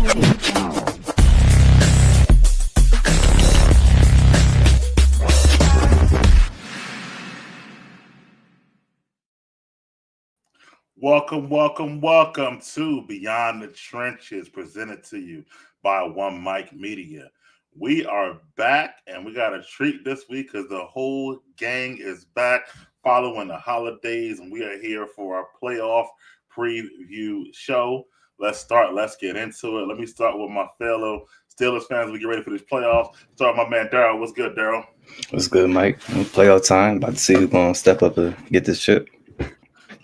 Welcome to Beyond the Trenches, presented to you by One Mic Media. We are back, and we got a treat this week because the whole gang is back following the holidays, and we are here for our playoff preview show. Let's get into it. Let me start with my fellow Steelers fans. We get ready for these playoffs. Start with my man Daryl. What's good, Daryl? What's good, Mike? Playoff time. About to see who's going to step up and get this ship.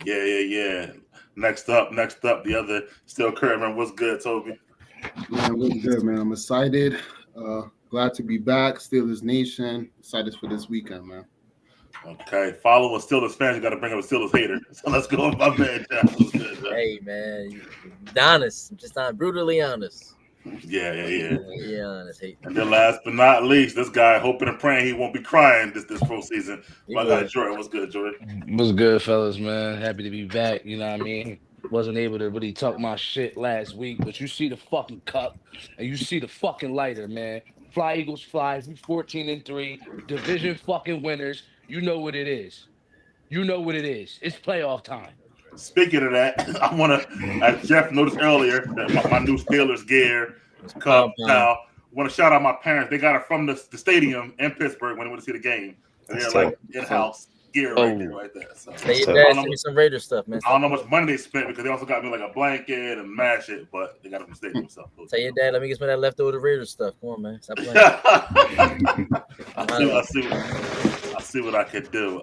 Yeah. Next up, the other Steel Curry, man. What's good, Toby? Man, what's good, man? I'm excited. Glad to be back. Steelers Nation. Excited for this weekend, man. Okay. Follow a Steelers fan. You got to bring up a Steelers hater. So let's go with my man, Jeff. What's good, Jeff? Hey, man. Honest. Just not brutally honest. Yeah. Yeah, honest. And then last but not least, this guy hoping and praying he won't be crying this full season. My guy Jordan. What's good, Jordan? What's good, fellas, man? Happy to be back. You know what I mean? Wasn't able to really talk my shit last week, but you see the fucking cup and you see the fucking lighter, man. Fly Eagles fly. We 14-3, division fucking winners. You know what it is. It's playoff time. Speaking of that, I want to, as Jeff noticed earlier, that my new Steelers gear, Cub Pal. I want to shout out my parents. They got it from the stadium in Pittsburgh when they went to see the game. And they're like in-house gear right there. So, hey, your dad sent me some Raider stuff, man. I don't know how much money they spent because they also got me like a blanket and mad shit, but they got it from the stadium. So tell your dad, let me get some of that leftover Raider stuff. Come on, man. Stop playing. I see what I could do.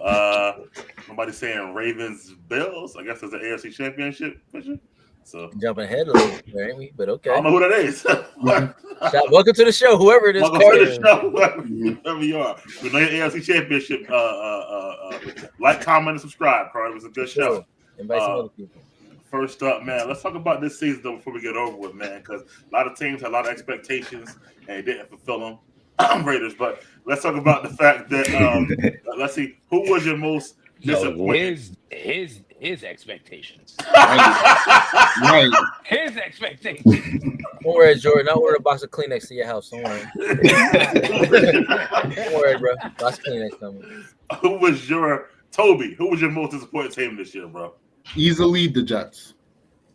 Nobody's saying Ravens Bills. I guess it's an AFC Championship picture. So jumping ahead a little bit, ain't we? But okay. I don't know who that is. Welcome to the show, whoever it is. Welcome to the show, whoever you are. We know your AFC Championship. Like, comment, and subscribe, Carl. It was a good show. Invite some other people. First up, man, let's talk about this season though before we get over with, man, because a lot of teams had a lot of expectations and they didn't fulfill them. Raiders, but let's talk about the fact that let's see, who was your most disappointing? His expectations. Right. His expectations. Don't worry, Jordan. I'll order a box of Kleenex to your house. Don't worry. Don't worry, bro. Box of Kleenex coming. Who was your most disappointing team this year, bro? Easily the Jets.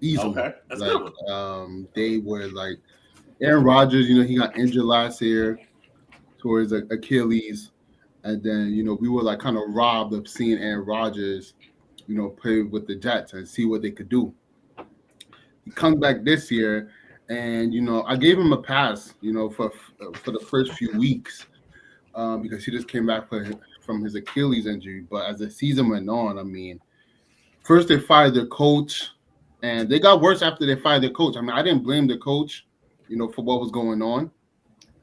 Easily. Okay, that's like, good. They were like Aaron Rodgers. He got injured last year towards Achilles, and then we were like kind of robbed of seeing Aaron Rodgers, play with the Jets and see what they could do. He comes back this year, and I gave him a pass, for the first few weeks, because he just came back from his Achilles injury. But as the season went on, I mean, first they fired their coach, and they got worse after they fired their coach. I mean, I didn't blame the coach, for what was going on,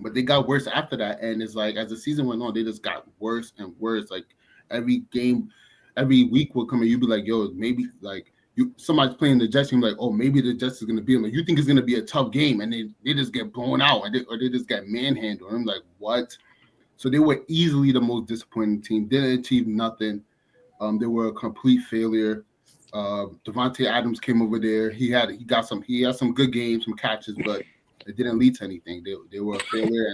but they got worse after that. And it's like, as the season went on, they just got worse and worse. Like every game, every week will come and you'd be like, yo, maybe like somebody's playing the Jets, and you're like, oh, maybe the Jets is going to be like, you think it's going to be a tough game, and they just get blown out, or they just get manhandled. I'm like, what? So they were easily the most disappointing team. Didn't achieve nothing. They were a complete failure. Devontae Adams came over there. He had some good games, some catches, but it didn't lead to anything. They were a failure,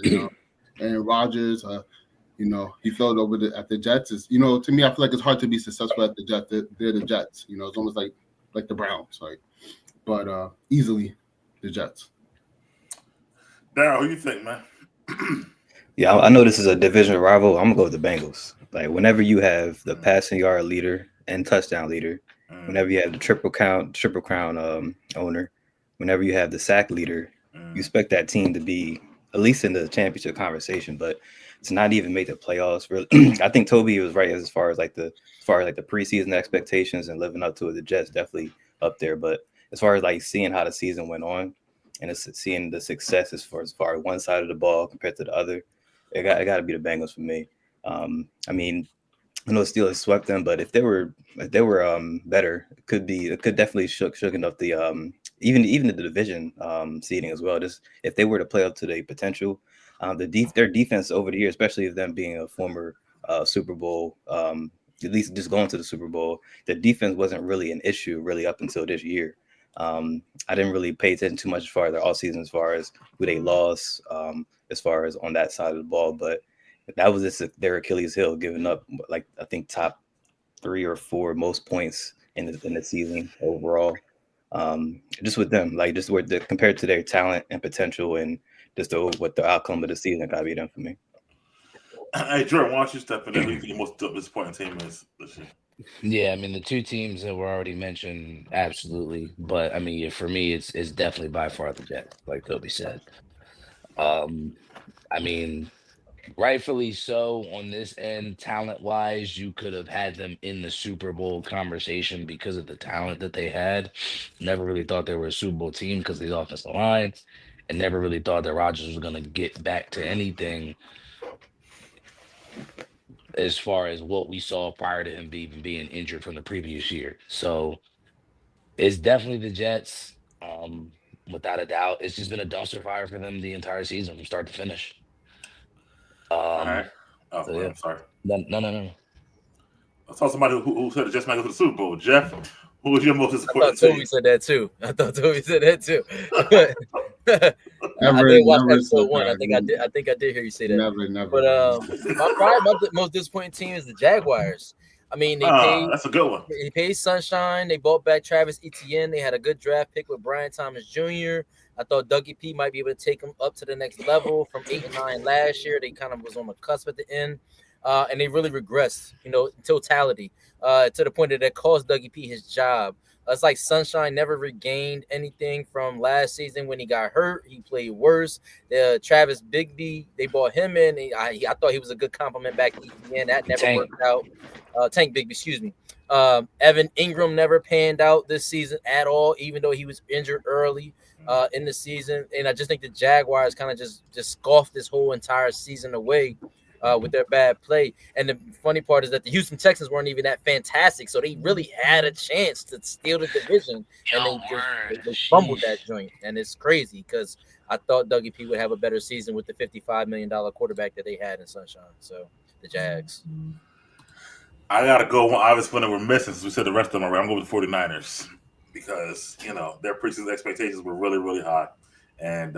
and Rodgers, he failed over at the Jets. To me, I feel like it's hard to be successful at the Jets. They're the Jets. It's almost like the Browns, right? But easily the Jets. Daryl, who you think, man? Yeah, I know this is a division rival. I'm gonna go with the Bengals. Like whenever you have the passing yard leader and touchdown leader, whenever you have the triple crown owner, whenever you have the sack leader, you expect that team to be at least in the championship conversation, but to not even make the playoffs. Really, I think Toby was right as far as the preseason expectations and living up to it. The Jets definitely up there, but as far as like seeing how the season went on and seeing the success as far as one side of the ball compared to the other, it got to be the Bengals for me. I mean, I know Steelers swept them, but if they were better, it could definitely shook up the even the division seeding as well. Just if they were to play up to their potential, their defense over the years, especially of them being a former Super Bowl, at least just going to the Super Bowl, the defense wasn't really an issue really up until this year. I didn't really pay attention too much as far as their all season, as far as who they lost, as far as on that side of the ball. But that was just their Achilles heel, giving up like I think top 3 or 4 most points in the season overall. Just with them, like just with compared to their talent and potential, and just what the outcome of the season gotta be done for me. Hey, Jordan, why don't you step in there? Who you think the most disappointing team is this year? Yeah, I mean the two teams that were already mentioned, absolutely. But I mean, for me, it's definitely by far the Jets, like Toby said. I mean, rightfully so on this end, talent wise, you could have had them in the Super Bowl conversation because of the talent that they had. Never really thought they were a Super Bowl team because of the offensive line, and never really thought that Rodgers was going to get back to anything as far as what we saw prior to him even being injured from the previous year. So it's definitely the Jets, without a doubt. It's just been a dumpster fire for them the entire season from start to finish. All right. Oh, so well, yeah. I'm sorry. No. I saw somebody who said the Jets might go to the Super Bowl. Jeff, who was your most I disappointing thought Toby team? said that too. I Never, did watch never episode said 1. that. I think I did hear you say that. Never. But my most disappointing team is the Jaguars. I mean, That's a good one. they paid Sunshine. They bought back Travis Etienne. They had a good draft pick with Brian Thomas Jr. I thought Dougie P might be able to take them up to the next level from 8-9 last year. They kind of was on the cusp at the end, and they really regressed, in totality, to the point that cost Dougie P his job. It's like Sunshine never regained anything from last season when he got hurt. He played worse. Travis Bigby, they bought him in. I thought he was a good compliment back to Etienne. That never worked out. Tank Bigby, excuse me. Evan Ingram never panned out this season at all, even though he was injured early in the season. And I just think the Jaguars kind of just scoffed this whole entire season away with their bad play. And the funny part is that the Houston Texans weren't even that fantastic, so they really had a chance to steal the division, and they fumbled that joint. And it's crazy because I thought Dougie P would have a better season with the $55 million quarterback that they had in Sunshine. So the Jags. I got to go. Obviously, when we're missing, since we said the rest of them already, I'm going with the 49ers because, their preseason expectations were really, really high. And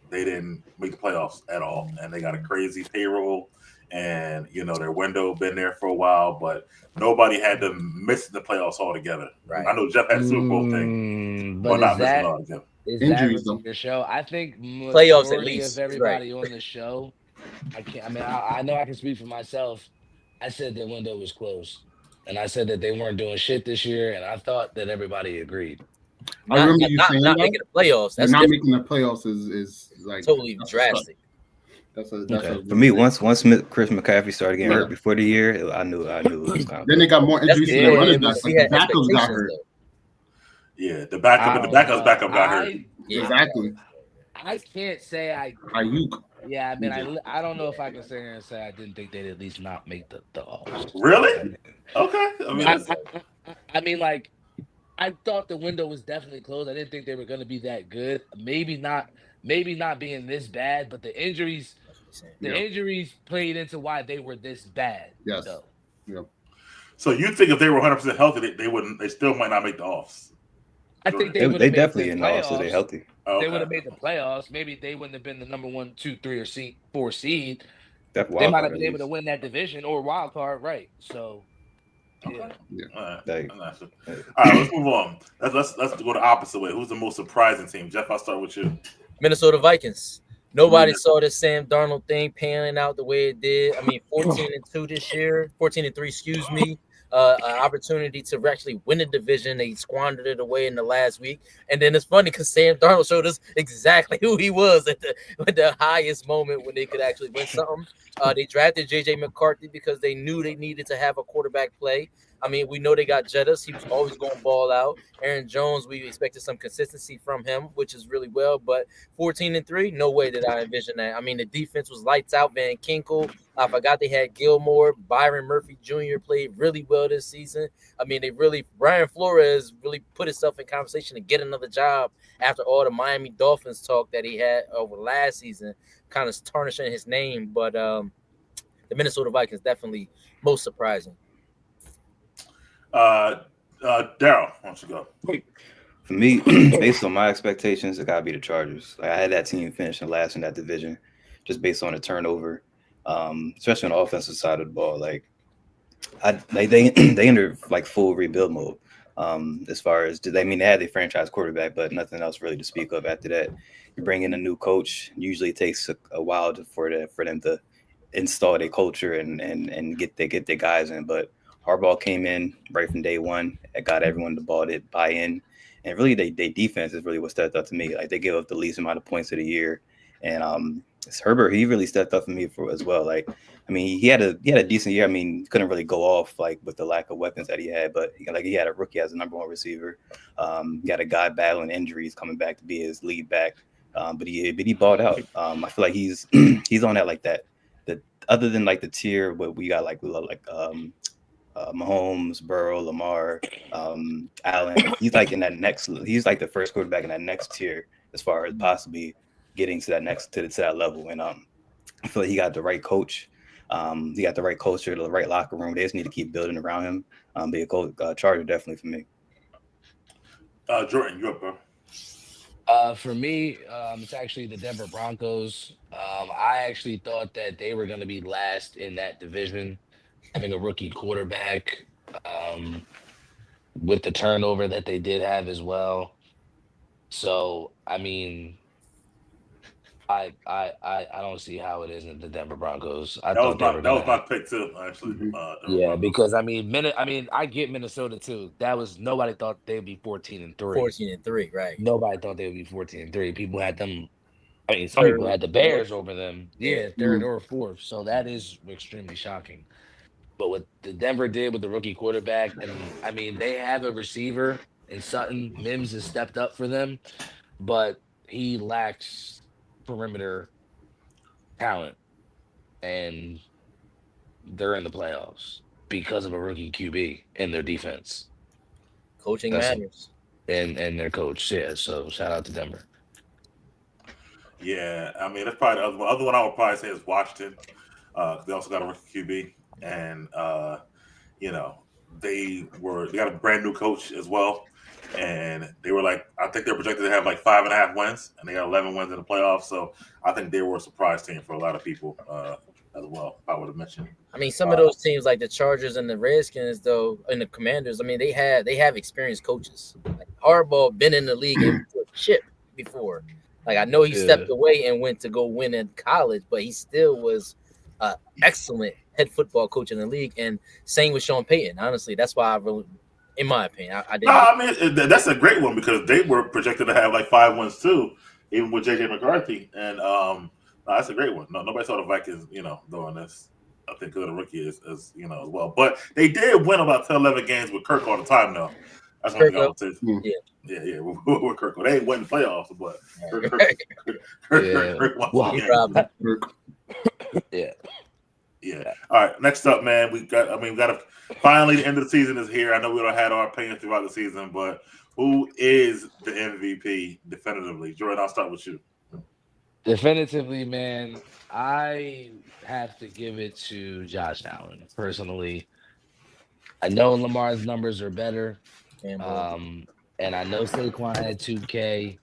they didn't make the playoffs at all. And they got a crazy payroll. And, their window been there for a while. But nobody had them missing the playoffs altogether. Right. I know Jeff had a Super Bowl thing. But not missing it altogether. Is Injuries, that your show? I think Playoffs at majority least. of everybody on the show. I know I can speak for myself. I said the window was closed, and I said that they weren't doing shit this year, and I thought that everybody agreed. I remember you saying not that. making the playoffs. That's not different. making the playoffs is like Totally drastic. That's Okay. For me, once Chris McCaffrey started getting hurt before the year, I knew it was kind of. Then they got more injuries to the running backs. Like the backups got hurt. Yeah, the backup's backup got hurt. Exactly. I can't say Ayuk. Yeah, I mean, I don't know if I can sit here and say I didn't think they'd at least not make the offs. Really? Okay. I mean, like, I thought the window was definitely closed. I didn't think they were going to be that good. Maybe not being this bad, but the injuries played into why they were this bad. Yes. So. Yeah. So you think if they were 100% healthy, they still might not make the offs? I think they definitely in the offs, so they're healthy. Okay. They would have made the playoffs. Maybe they wouldn't have been the number 1, 2, 3, or 4 seed. They might have been able to win that division or wild card, right? So, okay. Yeah. All right, let's move on. Let's go the opposite way. Who's the most surprising team? Jeff, I'll start with you. Minnesota Vikings. Nobody saw this Sam Darnold thing panning out the way it did. I mean, 14-2 this year, 14-3, excuse me. An opportunity to actually win the division. They squandered it away in the last week. And then it's funny because Sam Darnold showed us exactly who he was at the highest moment when they could actually win something. They drafted J.J. McCarthy because they knew they needed to have a quarterback play. I mean, we know they got Jettis. He was always going to ball out. Aaron Jones, we expected some consistency from him, which is really well. But 14-3, no way did I envision that. I mean, the defense was lights out. Van Kinkel, I forgot they had Gilmore. Byron Murphy Jr. played really well this season. I mean, Brian Flores really put himself in conversation to get another job after all the Miami Dolphins talk that he had over last season, kind of tarnishing his name. But the Minnesota Vikings definitely most surprising. Daryl, why don't you go? For me, based on my expectations, it gotta be the Chargers. Like I had that team finishing last in that division, just based on the turnover, especially on the offensive side of the ball. Like they entered like full rebuild mode. As far as they had their franchise quarterback, but nothing else really to speak of after that. You bring in a new coach. Usually, it takes a while for them to install their culture and get their guys in. But Harbaugh came in right from day one. It got everyone to buy in, and really, they defense is really what stepped up to me. Like they give up the least amount of points of the year, and Herbert, he really stepped up for me as well. Like, I mean, he had a decent year. I mean, couldn't really go off like with the lack of weapons that he had, but he had a rookie as the number one receiver. He got a guy battling injuries coming back to be his lead back, but he balled out. I feel like he's he's on that other than like the tier where we got like Mahomes, Burrow, Lamar, Allen. He's like in that next. He's like the first quarterback in that next tier as far as possibly getting to that level. And I feel like he got the right coach. He got the right culture, the right locker room. They just need to keep building around him. Be a coach, Charger definitely for me. Jordan, you up, bro? For me, it's actually the Denver Broncos. I actually thought that they were going to be last in that division, having a rookie quarterback, with the turnover that they did have as well. So, I mean, I don't see how it isn't the Denver Broncos. That was my pick too, actually. Yeah, because I get Minnesota too. Nobody thought they'd be 14-3. 14-3, right? Nobody thought they would be 14-3. People had them. I mean, some people had the Bears over them. Yeah, third or fourth. So that is extremely shocking. But what the Denver did with the rookie quarterback, and I mean, they have a receiver in Sutton. Mims has stepped up for them, but he lacks perimeter talent, and they're in the playoffs because of a rookie QB in their defense. Coaching matters. And their coach, yeah. So shout out to Denver. Yeah, I mean that's probably the other one. Other one I would probably say is Washington. They also got a rookie QB, and they got a brand new coach as well. And they were I think they're projected to have 5.5 wins, and they got 11 wins in the playoffs. So I think they were a surprise team for a lot of people as well. I would have mentioned. I mean, some of those teams like the Chargers and the Redskins, though, and the Commanders. I mean, they have experienced coaches. Like Harbaugh been in the league and chip before. Like I know he stepped away and went to go win in college, but he still was an excellent head football coach in the league. And same with Sean Payton. Honestly, that's why I really. In my opinion, I didn't. No, I mean that's a great one because they were projected to have 5 wins too, even with JJ McCarthy, and that's a great one. No, nobody saw the Vikings, doing this. I think the rookie is as well, but they did win about 10-11 games with Kirk all the time though. That's one thing I would say. Yeah, with Kirk. They ain't winning playoffs, but Kirk won games. Yeah. All right. Next up, man, we got to finally the end of the season is here. I know we don't had our opinion throughout the season, but who is the MVP definitively? Jordan, I'll start with you. Definitively, man, I have to give it to Josh Allen personally. I know Lamar's numbers are better, and I know Saquon had 2K,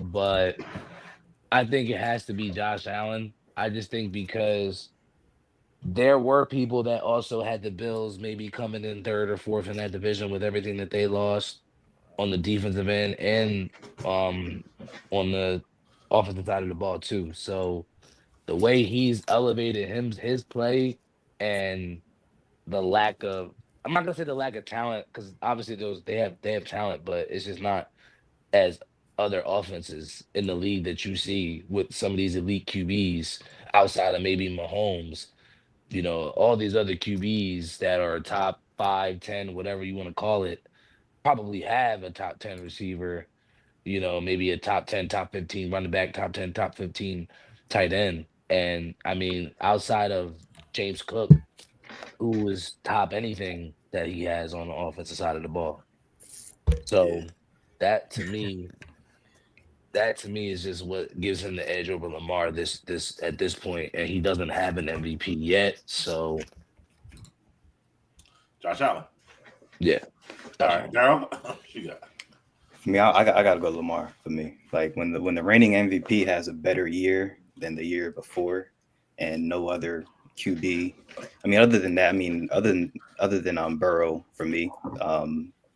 but I think it has to be Josh Allen. I just think because there were people that also had the Bills maybe coming in third or fourth in that division with everything that they lost on the defensive end and on the offensive side of the ball too. So the way he's elevated his play and the lack of, I'm not gonna say the lack of talent because obviously they have talent, but it's just not as other offenses in the league that you see with some of these elite QBs outside of maybe Mahomes. All these other QBs that are top 5, 10, whatever you want to call it, probably have a top 10 receiver, maybe a top 10, top 15 running back, top 10, top 15 tight end. And I mean, outside of James Cook, who is top anything that he has on the offensive side of the ball. So that to me is just what gives him the edge over Lamar this at this point, and he doesn't have an MVP yet. So, Josh Allen. Yeah. All right, Daryl, what you got? I mean, I gotta go Lamar for me. Like when the reigning MVP has a better year than the year before, and no other QB. I mean, other than that, I mean, other than Burrow for me,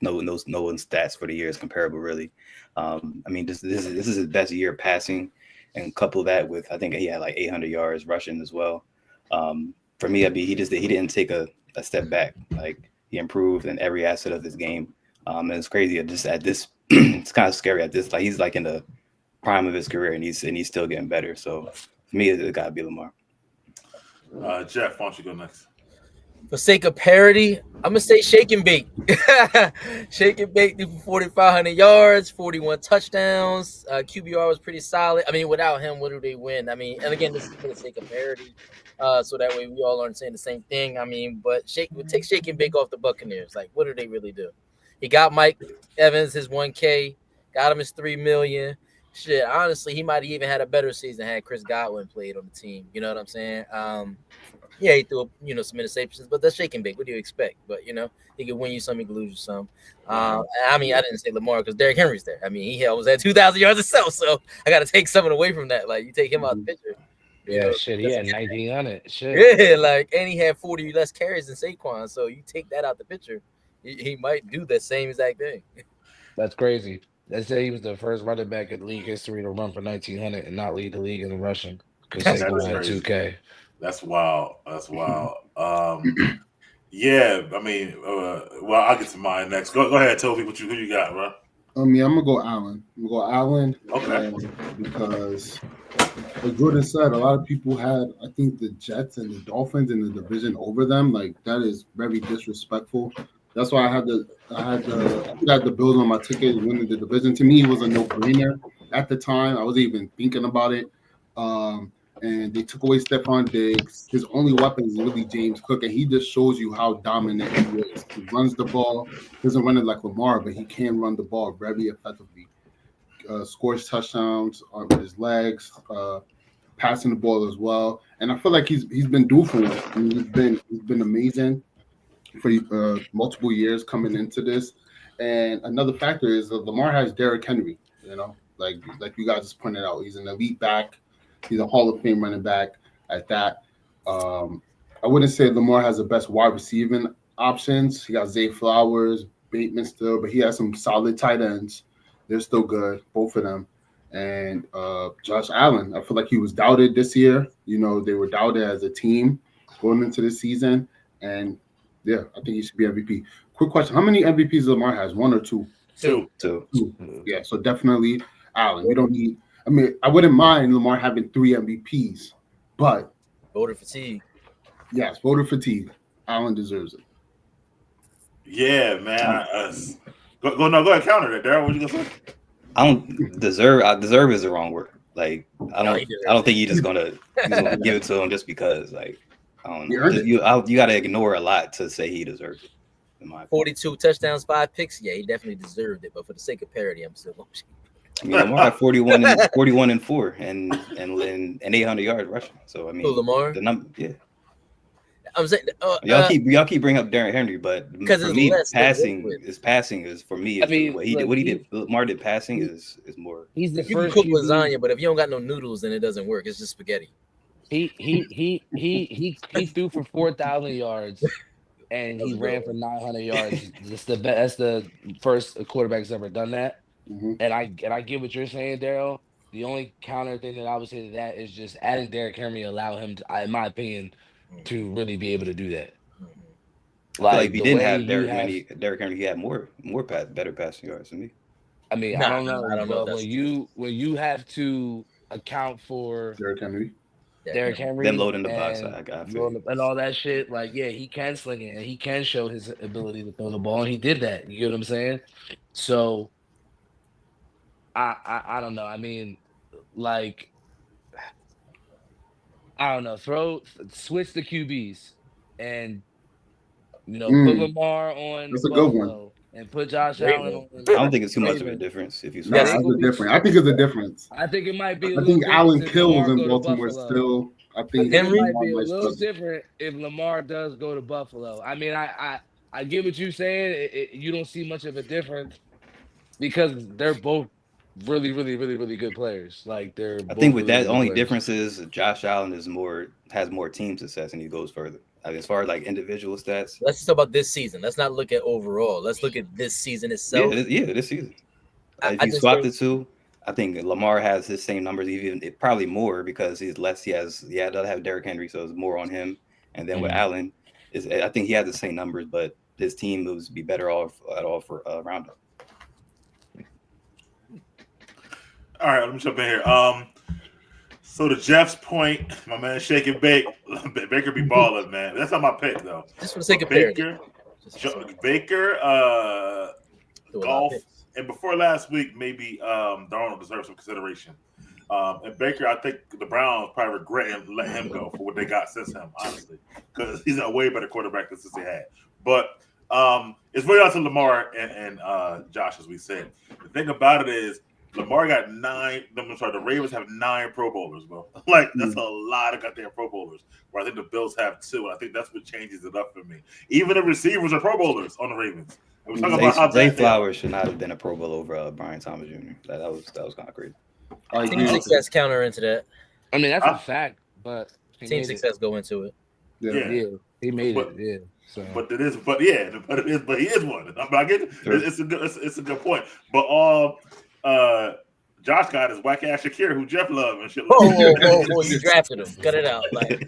no one's stats for the year is comparable really. I mean, this is his best year passing, and couple that with I think he had like 800 yards rushing as well. For me, I mean, he didn't take a step back. Like he improved in every asset of his game. And it's crazy. Just at this, it's kind of scary at this. Like he's like in the prime of his career, and he's still getting better. So for me, it gotta be Lamar. Jeff, why don't you go next? For sake of parity, I'm gonna say Shake and Bake. Shake and Bake threw for 4,500 yards, 41 touchdowns. QBR was pretty solid. I mean, without him, what do they win? I mean, and again, this is for the sake of parity, so that way we all aren't saying the same thing. I mean, but take Shake and Bake off the Buccaneers. Like, what do they really do? He got Mike Evans his 1K, got him his $3 million. Shit, honestly, he might have even had a better season had Chris Godwin played on the team. You know what I'm saying? Yeah, he threw some interceptions, but that's Shake and Bake. What do you expect? But he could win you some, he could lose you some. I mean, I didn't say Lamar because Derrick Henry's there. I mean, he was at 2,000 yards himself, so I got to take something away from that. Like you take him out of the picture. Yeah, shit, he had 1,900. Shit. Yeah, like, and he had 40 less carries than Saquon, so you take that out the picture, he might do the same exact thing. That's crazy. They say he was the first running back in league history to run for 1,900 and not lead the league in the rushing because Saquon had 2K. That's wild. That's wild. Yeah, I mean, well, I'll get to mine next. Go ahead, Toby. Who you got, bro? I mean, I'm gonna go Allen. Okay. Because, like Jordan said, a lot of people had, I think, the Jets and the Dolphins in the division over them. Like that is very disrespectful. That's why I had the Bills on my ticket winning the division. To me, it was a no-brainer at the time. I wasn't even thinking about it. And they took away Stephon Diggs. His only weapon is really James Cook, and he just shows you how dominant he is. He runs the ball, doesn't run it like Lamar, but he can run the ball very effectively. Scores touchdowns with his legs, passing the ball as well. And I feel like he's been due for it. I mean, he's been amazing for multiple years coming into this. And another factor is that Lamar has Derrick Henry. Like you guys just pointed out, he's an elite back. He's a Hall of Fame running back at that. I wouldn't say Lamar has the best wide receiving options. He got Zay Flowers, Bateman still, but he has some solid tight ends. They're still good, both of them. And Josh Allen, I feel like he was doubted this year. They were doubted as a team going into the season. And, yeah, I think he should be MVP. Quick question. How many MVPs Lamar has, one or two? Two. Yeah, so definitely Allen. We don't need – I mean, I wouldn't mind Lamar having 3 MVPs, but voter fatigue. Yes, voter fatigue. Allen deserves it. Yeah, man. Go ahead, counter that, Daryl. What you gonna say? I don't deserve. Deserve is the wrong word. Like I don't think you're just gonna give it to him just because. Like I don't know. You got to ignore a lot to say he deserves it. In my 42 touchdowns, 5 picks. Yeah, he definitely deserved it. But for the sake of parity, I'm still going. I mean, Lamar had 41 and 4 and 800 yards rushing. So I mean, Lamar, the number, yeah. I'm saying y'all keep bringing up Derrick Henry, but for me, passing is for me. I mean, what he did, Lamar did passing is more. He's the you first can cook lasagna, but if you don't got no noodles, then it doesn't work. It's just spaghetti. He threw for 4,000 yards. And he ran for 900 yards. That's the first quarterback that's ever done that. Mm-hmm. And I get what you're saying, Daryl. The only counter thing that I would say to that is just adding Derrick Henry allow him to, in my opinion, to really be able to do that. Like if he didn't have Derrick Henry, he had better passing yards than me. I mean, I don't know. When you have to account for Derrick Henry. Them loading the box, I got and all that shit. Like, yeah, he can sling it and he can show his ability to throw the ball, and he did that. You get what I'm saying? So, I don't know. I mean, like, I don't know. Switch the QBs, and put Lamar on. That's a good one. And put Josh Allen on. I don't think it's too much of a difference if you. Yeah, it's a difference. I think it's a difference. I think it might be. I think Allen kills in Baltimore still. I think it might be a little different if Lamar does go to Buffalo. I mean, I get what you're saying. You don't see much of a difference. because they're both really good players. Like they're. I think both with really that, good only players. difference is Josh Allen has more team success and he goes further. I mean, as far as like individual stats, Let's talk about this season. Let's not look at overall. Let's look at this season itself. this season. If I you just swap think- the two, I think Lamar has his same numbers, even probably more because he's less. Doesn't have Derrick Henry, so it's more on him. And then with Allen, I think he has the same numbers, but his team would be better off at all for roundup. All right, let me jump in here. So to Jeff's point, my man Shake and Bake, Baker be balling, man. That's not my pick though. Just for the sake of parity. Baker, Do a lot of golf, picks. and before last week, maybe Darnold deserves some consideration. And Baker, I think the Browns probably regretting letting him go for what they got since him, honestly, because he's a way better quarterback than since they had. But it's really out to Lamar and Josh, as we said. The thing about it is, Lamar got 9. I'm sorry, the Ravens have 9 Pro Bowlers, bro. Like that's a lot of goddamn Pro Bowlers. Where I think the Bills have 2. And I think that's what changes it up for me. Even the receivers are Pro Bowlers on the Ravens. And we talk about how Zay bad they are. Flowers should not have been a Pro Bowl over Brian Thomas Jr. That was kind of crazy. I Team agree. success counter into that. I mean, that's a fact, but he Team made success go into it. Yeah. it. Yeah, he made But- it. Yeah. So But he is one. I get it. Sure. It's a good point. But Josh got his whack ass Shakir, who Jeff loved and shit. Whoa, you drafted him. Cut it out. Like you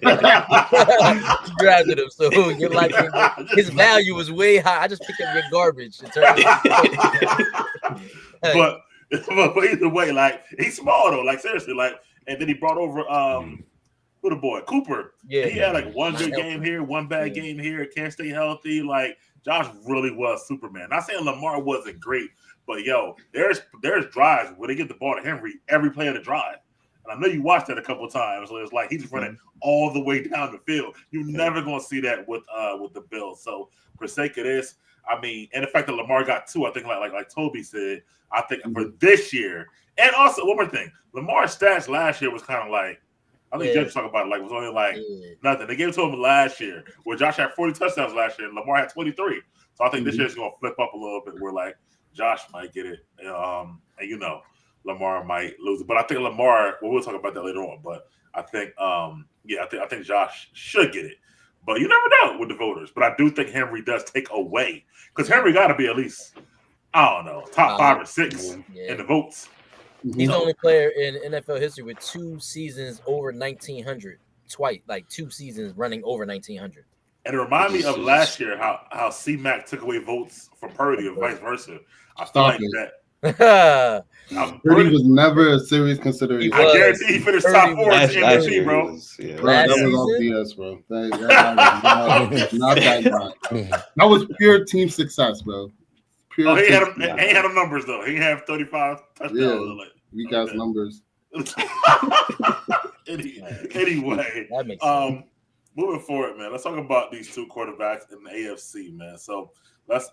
drafted him, so you're like his value was way high. I just picked up your garbage. but either way, like he's small though. Like seriously, like and then he brought over who the boy Cooper. Yeah, He had like one good Not game here, one bad game here. Can't stay healthy. Like Josh really was Superman. Not saying Lamar wasn't great, but yo, there's drives where they get the ball to Henry every play of the drive. And I know you watched that a couple of times. So it's like he's running all the way down the field. You're never gonna see that with the Bills. So for sake of this, I mean, and the fact that Lamar got 2, I think like Toby said, I think for this year, and also one more thing, Lamar's stats last year was kind of like, I think Jeff talked about it, like it was only like nothing. They gave it to him last year, where Josh had 40 touchdowns last year, and Lamar had 23. So I think this year's gonna flip up a little bit, where like Josh might get it, and Lamar might lose it. But I think Lamar, well, we'll talk about that later on. But I think, I think Josh should get it. But you never know with the voters. But I do think Henry does take away, because Henry got to be at least, I don't know, top 5 or 6 in the votes. He's the only player in NFL history with 2 seasons over 1,900 twice, like 2 seasons running over 1,900. And it reminded me of last year how C-Mac took away votes from Purdy and vice versa. I feel like that. Purdy was never a serious consideration. I guarantee he finished top 4 in MVP, bro. Bro, that was all BS, bro. That was not that guy. That was pure team success, bro. Pure He team ain't had them numbers though. He had 35 touchdowns. Yeah, we got numbers. Anyway, that makes sense. Moving forward, man. Let's talk about these 2 quarterbacks in the AFC, man. So let's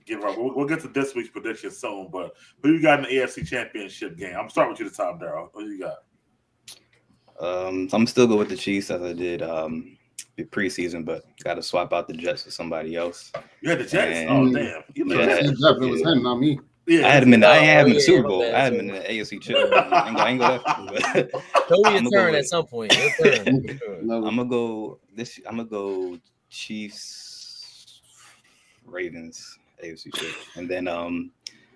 give our. We'll get to this week's prediction soon, but who you got in the AFC Championship game? I'm starting with you this time, Daryl. Who you got? I'm still go with the Chiefs as I did the preseason, but got to swap out the Jets for somebody else. You had the Jets. And- Oh damn! You know that. It was him, not me. Yeah, I had him in the Super my Bowl. bad, I had him in sorry. the AFC Chip. I ain't go that far, but Throw your I'ma go turn with- at some point. Your turn. No, I'm gonna go Chiefs, Ravens, AFC Chip, and then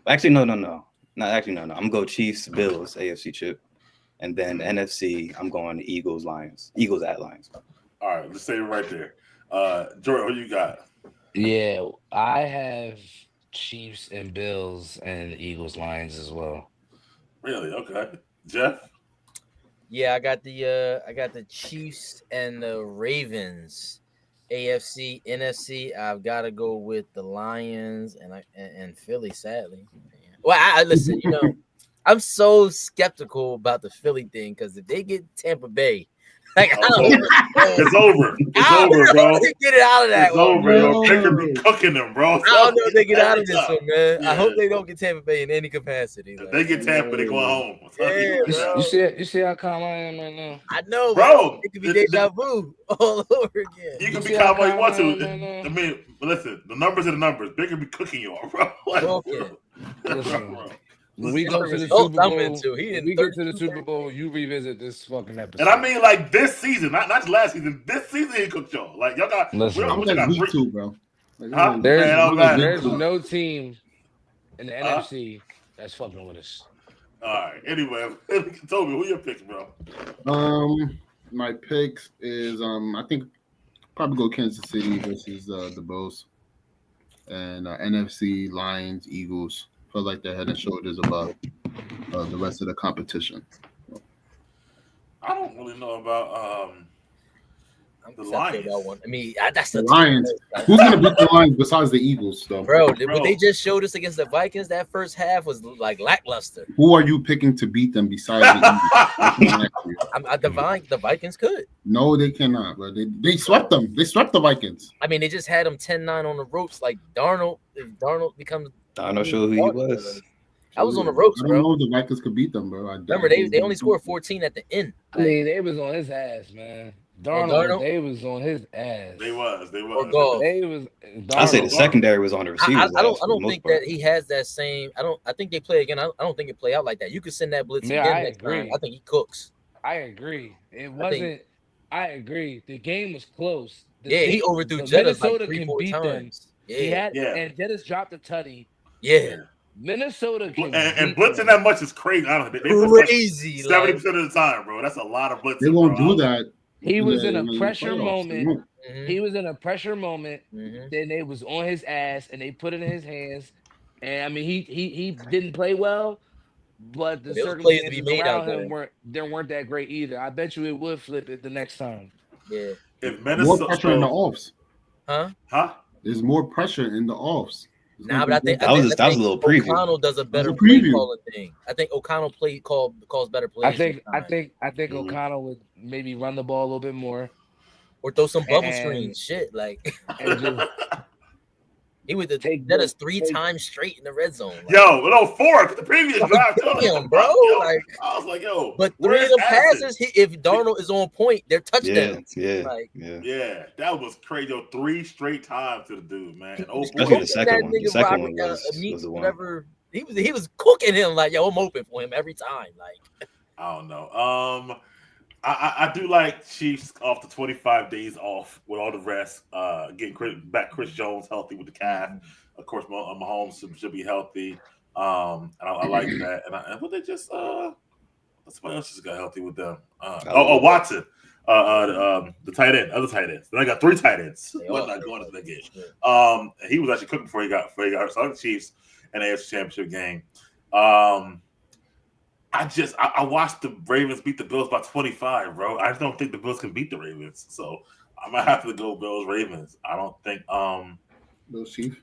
actually no. I'm gonna go Chiefs, Bills, AFC Chip, and then NFC. I'm going Eagles, Lions, Eagles at Lions. All right, let's say it right there. Jordan, who you got? yeah, I have Chiefs and Bills and Eagles Lions as well. Really? Okay. Jeff? Yeah, I got the Chiefs and the Ravens. AFC, NFC. I've got to go with the Lions and Philly. Sadly, well, I listen. I'm so skeptical about the Philly thing because if they get Tampa Bay, like I don't know. It's over. It's I don't over, know bro. if they get it out of that. It's one, over, bro. bro. They could be cooking them, bro. I don't know if they get out of this Every one, man. I Yeah. hope they don't get Tampa Bay in any capacity. If they get Tampa, they going home. Yeah, bro. You see how calm I am right now? I know, Bro, It could be deja vu all over again. You can see be how calm all you want calm I to. am right now? I mean, listen, the numbers are the numbers. They could be cooking you all, bro. Like, Broken. Listen, when we go to the Results Super I'm Bowl, into. He when in we get to the 32 Super Bowl, you revisit this fucking episode. And I mean, like this season, not just last season. This season, he cooked y'all. Like y'all got. Listen. we I'm don't- like got week three- 2, bro. Like, Huh? There's, Man, don't matter. there's no team in the NFC that's fucking with us. All right. Anyway, Toby, who your picks, bro? My picks is I think probably go Kansas City versus the Bills, and NFC Lions, Eagles. Feel like they're head and shoulders above the rest of the competition. I don't really know about I'm The excited Lions. about one. I mean, that's The the Lions. Like, Who's gonna beat the Lions besides the Eagles, though? bro, what they just showed us against the Vikings, that first half was like lackluster. Who are you picking to beat them besides the Eagles? The Vikings could. No, they cannot, bro. They swept them. They swept the Vikings. I mean, they just had them 10-9 on the ropes. Like Darnold, if Darnold becomes, I'm not sure who he was. I was on the ropes, I don't bro. know if the Vikings could beat them, bro. Remember, they only scored 14 at the end. I mean, they was on his ass, man. Darnold, they was on his ass. They was. Or Goff. They was. I say the Darnold- secondary was on the receivers. I don't think that he has that same. I think they play again. I don't think it play out like that. You could send that blitz Yeah, again I next agree. time. I think he cooks. I agree. It wasn't. I agree. The game was close. He overthrew the Jettas like Minnesota 3-4 can beat them. times. He Yeah, had, Yeah. and Jettas dropped a tutty. yeah, Minnesota can And beat blitzing them. that much is crazy. I don't know. They blitz crazy. 70% of the time, bro. That's a lot of blitzing. They won't bro. do that. He was in in a the pressure playoffs. They moment. won't. He was in a pressure moment. Mhm. Then they was on his ass, and they put it in his hands. And I mean, he didn't play well, but the There was plays to be circumstances made out around him there. weren't that great either. I bet you it would flip it the next time. Yeah, If More Minnesota, pressure in the offs. huh? There's more pressure in the offs. It's nah, gonna but I be think That different. was a little preview. O'Connell does a better a play preview. calling thing. I think O'Connell calls better plays. I think Mhm. O'Connell would maybe run the ball a little bit more. or throw some bubble and- screens. Shit, like And just he would Take that us the- 3 take- times straight in the red zone. Like, Yo, no, 4. The previous drive. damn, bro. Yo, Like, I was like, yo. but 3 where's of them Addison? passes, if Darnold is on point, they're Yeah, touchdowns. yeah, Like, yeah. Yeah, that was crazy. Yo, 3 straight times to the dude, man. And oh, Especially boy. the second one. The second one was the one. Whatever. He was cooking him like, yo, I'm open for him every time. Like, I don't know. I do like Chiefs off the 25 days off with all the rest. Getting Chris Jones healthy with the calf. Of course, Mahomes should be healthy. And I like that. But they just somebody else just got healthy with them. Watson. The tight end, other tight ends. Then I got 3 tight ends. They What's all- not going into that game? And he was actually cooking before he got hurt. So I like the Chiefs in the AFC Championship game. I watched the Ravens beat the Bills by 25, bro. I just don't think the Bills can beat the Ravens. So I might have to go Bills Ravens. I don't think Those Chiefs.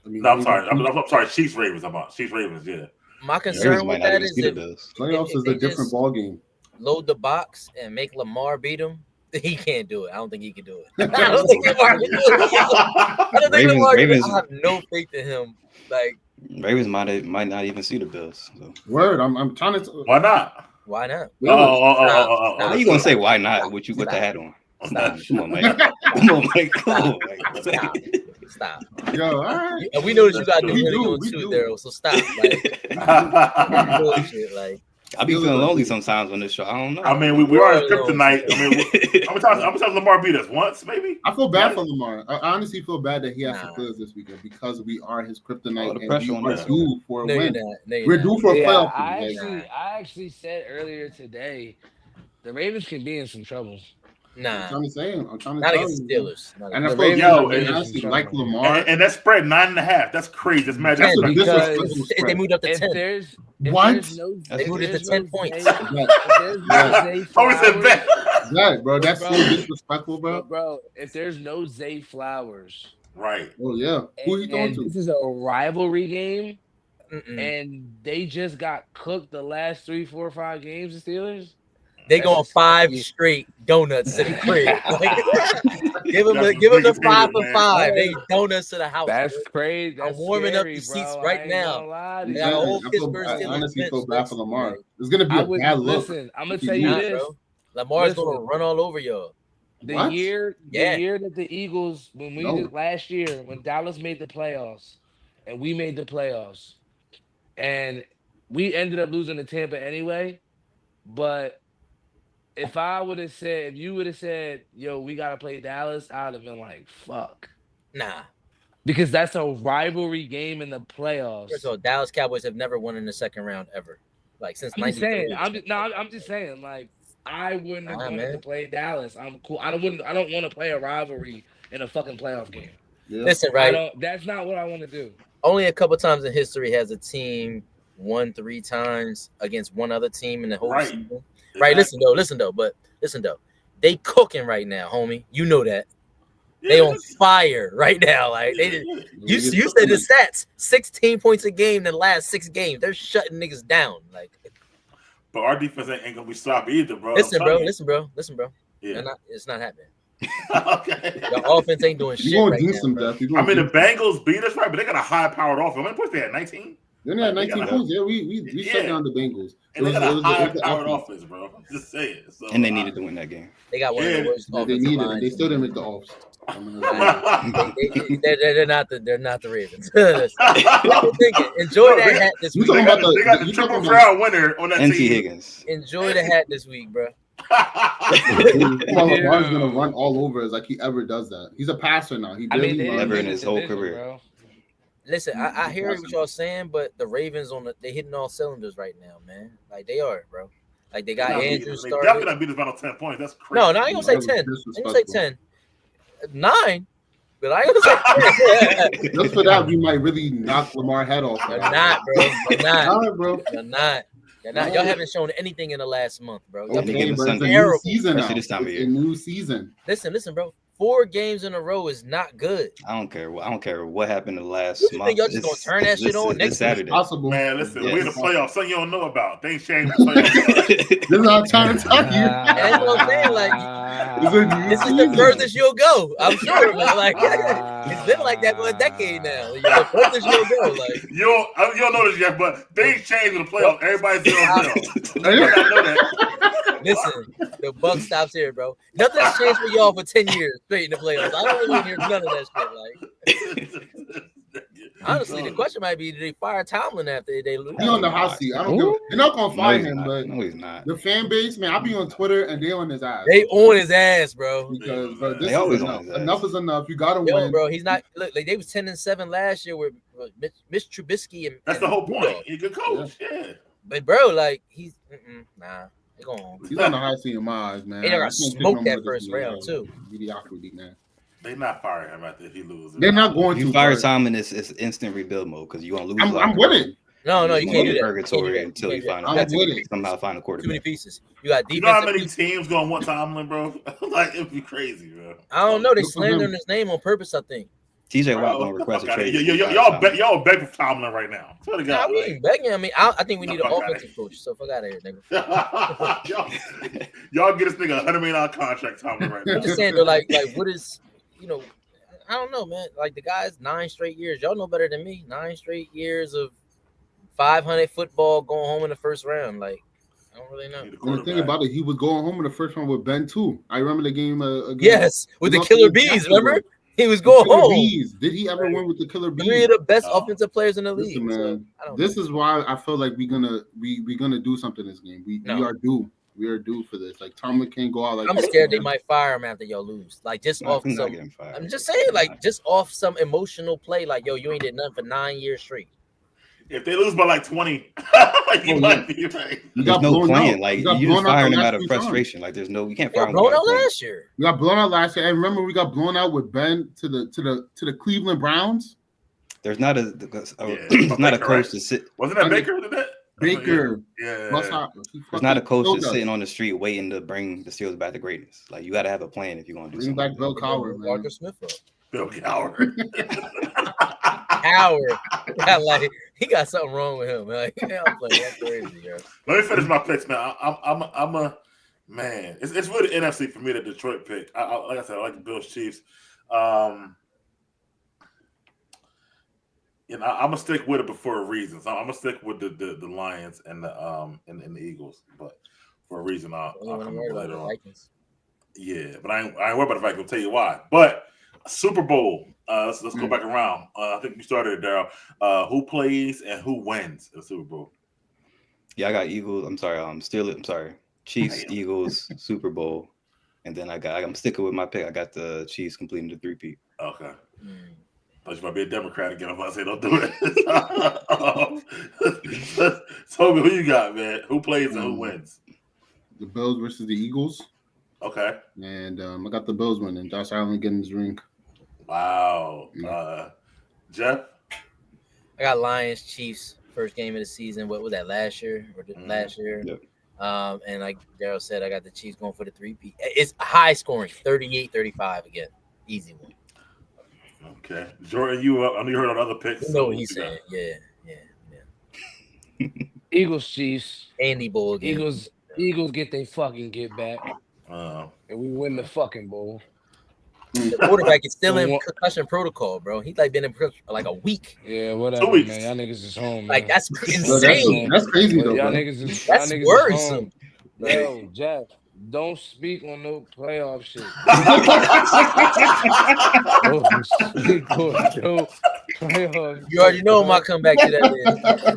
I mean, no, I'm sorry. I'm sorry, Chiefs Ravens. I'm on Chiefs Ravens, yeah. my Ravens concern might with not that even is see the if Bills. Playoffs if is they a different just- ball game. load the box and make Lamar beat him. He can't do it. I don't think he can do it. I don't think Lamar can do it. I don't think Ravens- Lamar can do it. Ravens- I have no faith in him. Like, Ravens might not even see the Bills. So. Word. I'm trying to. Why not? why not? How you gonna say why not? With you with the hat on? Stop. Come on, Mike. Come on, Mike. Come on, Stop. Mike. Stop. Yo, all right. And we know that you got to do We really do, good we too, do. Daryl. So stop. Like, bullshit. Like, I be feeling lonely sometimes on this show. I don't know. I mean, we are in kryptonite. I mean, I'm gonna tell Lamar beat us once, maybe. I feel bad for Lamar. I honestly feel bad that he has to Nah. play us this weekend because we are his Oh, kryptonite the and pressure we on are us. due for a no, you're win. not. No, you're We're not. due for a Yeah, playoff. I win. actually said earlier today, the Ravens can be in some trouble. I'm Nah. trying to say. I'm trying to Not tell against the you. Steelers. Not And I against feel Ravens Yo, are in honestly some like trouble. Lamar. And that spread 9.5. That's crazy. Just imagine. That's a because- disrespectful if they spread. moved up to If 10. there's What? They moved it to 10 points. Yeah. Always said bet. That, bro, that's so Bro. disrespectful, bro. Bro, if there's no Zay Flowers, Right. Oh yeah, who he and throwing this to? is a rivalry game, Mm-mm. and they just got cooked the last 3, 4, 5 games, the Steelers. They going That's- 5 straight donuts to the crib. Like, give them That's the ridiculous, 5 for man. 5. They donuts to the house. That's bro. crazy. I'm That's warming up scary, the seats bro. right I ain't now. gonna lie to They you. got a whole I Pittsburgh feel- I Steelers honestly bench feel bad next for to Lamar. me. It's gonna be I a would bad look. listen. I'm gonna He tell you Nah, this: bro. Lamar's gonna Listen. run all over y'all. the What? year Yeah. that the Eagles, when we No. did last year, when Dallas made the playoffs, and we made the playoffs, and we ended up losing to Tampa anyway. But if you would have said, yo, we gotta play Dallas, I'd have been like, fuck. Nah. Because that's a rivalry game in the playoffs. First of all, Dallas Cowboys have never won in the second round ever. Like since I'm just saying, 1930. I'm just saying, like, I wouldn't have Nah, wanted man. to play Dallas. I'm cool. I don't want to play a rivalry in a fucking playoff game. Yeah. Listen, right? That's not what I want to do. Only a couple times in history has a team won 3 times against one other team in the whole Right. season. Right? Listen though. They cooking right now, homie. You know that. They on fire right now. Like they did. You said the stats: 16 points a game in the last 6 games. They're shutting niggas down. Like, But our defense ain't gonna be sloppy either, bro. listen, bro. Yeah. It's not happening. Okay. The offense ain't doing shit You gonna right do now, some bro. stuff. You I gonna mean, the do- Bengals beat us, right? But they got a high-powered offense. How many points they had? 19. Then they had 19 points. Yeah, we shut down the Bengals. And they got a the high-powered offense. offense, bro. Just say it. So, And they needed to win that game. They got one of the worst They offensive needed it. lines. They still didn't make the offs. I mean, They're not the Ravens. Enjoy that hat this You week. talking They about got the you triple talking crown winner on that NT team. Higgins. Enjoy the hat this week, bro. Lamar's gonna run all over us like he ever does that. He's a passer now. He I mean, barely they runs. Never didn't in win his the whole division, career. bro. Listen, I hear what y'all saying, but the Ravens they hitting all cylinders right now, man. Like they are, bro. Like they got Andrew They started. definitely not beat us by no 10 points. That's crazy. No, I ain't gonna say That was 10. I ain't gonna say disrespectful. 10. 9. But I ain't gonna say 10. Just for that, we might really knock Lamar's head off. They're not, bro. They're not. All right, bro. They're not. They're not. Y'all haven't shown anything in the last month, bro. Y'all Any Okay, given but it's a Sunday. new terrible. season now. Especially this time of It's year. a new season. Listen, bro. 4 games in a row is not good. I don't care what happened the last You think month. y'all just gonna turn that shit on next this Saturday. Possible. Man, listen, Yes. we're in the playoffs. Something you don't know about. They ain't changed the playoffs. This is what I'm trying to tell you. That's what I'm saying, like, this is the furthest you'll go. I'm sure, man. Like it's been like that for a decade now. The furthest you'll go. Like you don't know this yet, but they ain't changed in the playoffs. Everybody's 0-0. You gotta know that. listen, the buck stops here, bro. Nothing's changed for y'all for 10 years straight in the playoffs. I don't want to hear none of that shit. Like honestly, the question might be: did they fire Tomlin after they lose? He on the hot seat. I don't give. They're not gonna fire him, but No, he's not. the fan base, man, I be on Twitter and they on his ass. They on his ass, bro. Because bro, this They always is on enough. his ass. Enough is enough. You gotta Yo, win. bro, he's not. Look, like they was 10-7 last year with Mitch Trubisky and. That's the and whole point. Rudolph. He's a good coach. Yeah. But bro, like he's nah. They go home. He's on the hot seat in my eyes, man. They done I got can't take smoked no that more of first this round, too. Mediocrity, man. They not firing him after if he loses. They're not going You to fire bro. Tomlin, it's instant rebuild mode because you're gonna lose. I'm with it. No, you You're can't gonna do be that. purgatory You until can't you do that. find I'm out with it. somehow find a Too many quarterback. pieces. You got You know how defensive many pieces. teams gonna want Tomlin, bro? Like it'd be crazy, bro. I don't know. They Good for slandering him. his name on purpose. I think. TJ Watt Bro, gonna request a fuck outta trade. here. Y'all beg for Tomlin right now. Swear to Nah, God. we like- ain't begging. I mean, I think we need an Fuck outta offensive coach. So fuck out of here, nigga. y'all get this nigga $100 million contract, Tomlin, right now. I'm just saying though, like what is, I don't know, man. Like the guys, 9 straight years. Y'all know better than me. 9 straight years of 500 football going home in the first round. Like I don't really know. Need a And the thing quarterback. about it, he was going home in the first round with Ben too. I remember the game again. Yes, with the Lost Killer to Bees. Jacksonville. Remember, he was The going Killer home. Bees. Did he ever win with the Killer Bees? 3 of the best Oh. offensive players in the league. Listen, So, man, I don't this know. is why I feel like we're gonna do something this game. We No. are due. We are due for this. Like Tomlin can't go out like I'm this. scared they might fire him after y'all lose. Like just No, off he's not some. getting fired. I'm just saying, like just off some emotional play. Like yo, you ain't did nothing for 9 years straight. If they lose by like 20, you Oh, might be right. You There's got no blown plan. out. Like got you just blown out firing the him last out of 3 times. frustration. Like there's no, you can't They fire got him. blown without out a plan. last year. We got blown out last year. And remember, we got blown out with Ben to the Cleveland Browns. There's not a Yeah. there's not a Baker, coach right? to sit. Wasn't that Baker who did that? Baker. Yeah. Russ Hop- he There's not a fucking coach killed that's us. sitting on the street waiting to bring the Steelers back to greatness. Like you got to have a plan if you're gonna do Bring something. back Bill Cowher, man. Walker Smith up. Bill Cowher. Howard. Like he got something wrong with him. Like I'm playing that's crazy, yo. Let me finish my picks, man. I'm a man. It's really the NFC for me, the Detroit pick. Like I said, I like the Bills Chiefs. I'm gonna stick with it, for a reason. So I'm gonna stick with the Lions and the Eagles, but for a reason I'll Only one come I'm up worried later about on. the Vikings. Yeah, but I ain't worried about the Vikings. I'll tell you why. But Super Bowl. Let's go back around. I think you started it, Daryl. Who plays and who wins the Super Bowl? Yeah, I got Eagles. I'm sorry. Steelers. I'm sorry. Chiefs, Damn. Eagles, Super Bowl, and then I'm sticking with my pick. I got the Chiefs completing the three-peat. Okay. Thought you might be a Democrat again. I'm about to say don't do it. Toby, who you got, man? Who plays and who wins? The Bills versus the Eagles. Okay. And I got the Bills winning. Josh Allen getting his ring. Wow. Jeff? I got Lions, Chiefs, first game of the season. What was that, last year? Last year? Yep. And like Daryl said, I got the Chiefs going for the 3-peat. It's high scoring, 38-35 again. Easy one. Okay. Jordan, you up? I know you heard on other picks. You know what he's saying. Yeah. Eagles, Chiefs. Andy Bowl again. Eagles get get back. And we win the fucking bowl. The quarterback is still in concussion protocol, bro. He's like been in like a week. Yeah, whatever, 2 weeks. man. Y'all niggas is home. Like man. that's insane. That's crazy though. Y'all Bro. niggas is That's y'all niggas worrisome. Is home. Yo, Jeff, don't speak on no playoff shit. Don't speak on no playoff. You already know my comeback to that. Is.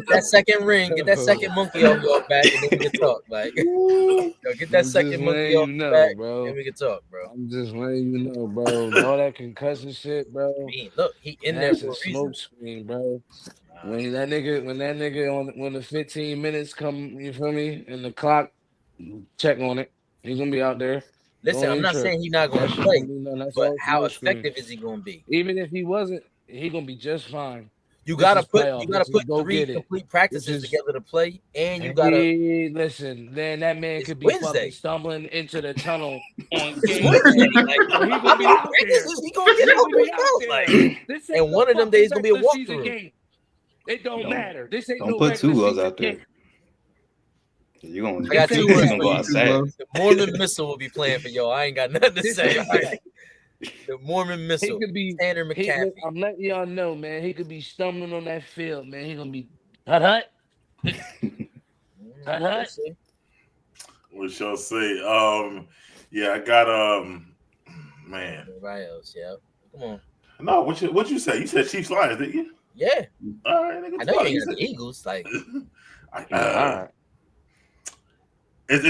That second ring, get that second monkey off your back, and then we can talk. Like, yo, get that second monkey off your back, bro. and we can talk, bro. I'm just letting you know, bro. All that concussion shit, bro. I mean, look, he in there That's for a a reason. smoke screen, bro. When that nigga when the 15 minutes come, you feel me, and the clock, check on it. He's gonna be out there. Listen, I'm not saying he's not going to play, but how effective is he going to be? Even if he wasn't, he gonna be just fine. You gotta put 3 complete practices together to play, and you gotta listen. Then that man could be Wednesday. fucking stumbling into the tunnel on It's game Wednesday. day. Like, He gonna be out there. he gonna get out there. Like, This ain't and one no of them days gonna be a fucking season walkthrough. game. It don't matter. This ain't Don't no put regular two wells season out there. game. You're gonna. I got 2 words for you. Bro. The Mormon Missile will be playing for y'all. I ain't got nothing to say. The Mormon He Missile. could be. Tanner McCaffrey. I'm letting y'all know, man. He could be stumbling on that field, man. He gonna be hut. We shall see. Yeah, I got man. Everybody else, yeah. Come on. No, what you say? You said Chiefs Lions, didn't you? Yeah. All right, nigga. I know you ain't got the Eagles. Like, All right. It's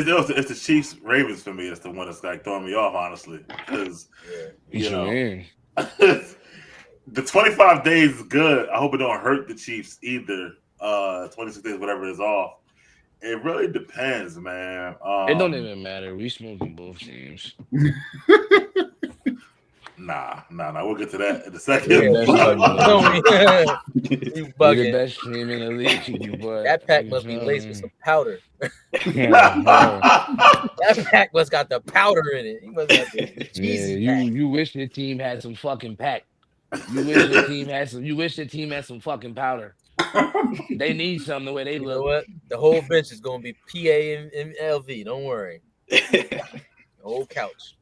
the Chiefs Ravens for me. It's the one that's like throwing me off, honestly, because you know the 25 days is good. I hope it don't hurt the Chiefs either. 26 days, whatever is off. It really depends, man. It don't even matter. We smoking both teams. Nah. We'll get to that in a second. you We're the bugging. best team in the league, boy. That pack must be laced with some powder. Yeah, That pack must got the powder in it. He must have the cheesy pack. you wish your team had some fucking pack. You wish your team had some fucking powder. They need something the way they You look. know what? The whole bench is gonna be PA and LV. Don't worry. The whole couch.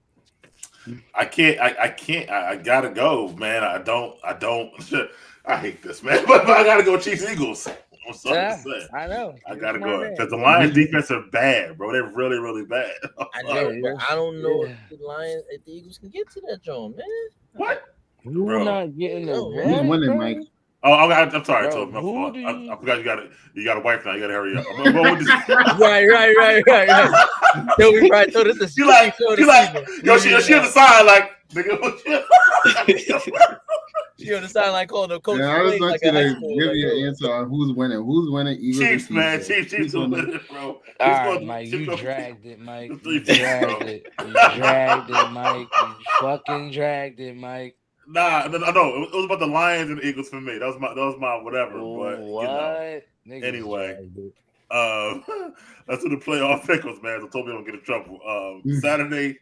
I can't. I gotta go, man. I don't. I hate this, man. But I gotta go Chiefs Eagles. I'm sorry to say. I know. I gotta go because the Lions defense are bad, bro. They're really, really bad. I know, but I don't know if the Lions, if the Eagles can get to that joint, man. What? You're Bro. not getting the Who's winning, Mike? Oh, I'm sorry, Bro, Toby. My who fault. do I forgot you got a wife now. You gotta hurry up. What did Right. Yo, we right. So this is she like, yo, she on the side like, nigga. What She on the side like calling the coach. Yeah, I was like going a high to school, give like, you yo. an answer on who's winning. Who's winning? Eagles or Chiefs, man. Chiefs? Chiefs will win it, bro. All Chiefs right, gonna- Mike, Chiefs you gonna- dragged it, Mike. The You three dragged picks, it. You dragged it, Mike. You fucking dragged it, Mike. Nah, no. It was about the Lions and the Eagles for me. That was my whatever. But What? you know, Niggas Anyway. dragged it. that's who the playoff pickles, man. So Toby don't get in trouble. Saturday,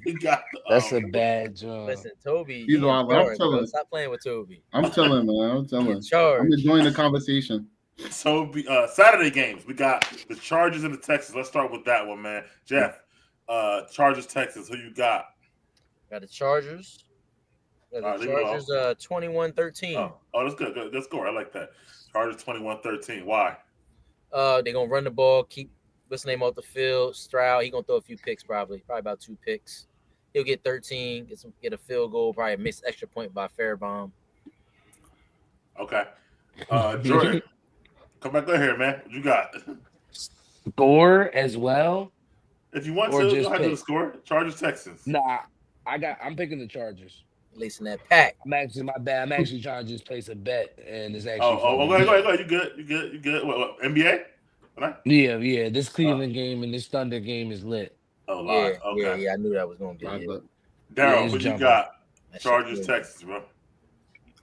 we got. That's a bad job. Listen, Toby. He's he wild, in I'm charge, telling bro. you. Stop playing with Toby. I'm telling, man. I'm He telling. in I'm charge. enjoying the conversation. Toby, Saturday games. We got the Chargers and the Texans. Let's start with that one, man. Jeff, Chargers, Texans. Who you got? Got the Chargers. Got All right, the leave it Chargers 21-13. Oh, that's good. Good score. I like that. Chargers 21-13. Why? They're gonna run the ball, keep what's the name off the field. Stroud, he gonna throw a few picks, probably about 2 picks. He'll get 13, get a field goal, probably a missed extra point by Fairbaum. Okay. Jordan, come back in here, man. What you got? Score as well, If you want or to, go just ahead and do the pick? score. Chargers, Texans. Nah, I'm picking the Chargers. Lacing that pack. I'm actually trying to just place a bet, and it's Oh, actually fucking go ahead, good. go ahead. You good. What, NBA? Right? Yeah. This Cleveland game and this Thunder game is lit. Oh, live. Okay. Yeah. I knew that was gonna be Live it. up. Yeah, Daryl, it's what you jumping. got? That shit Chargers, good. Texans, bro.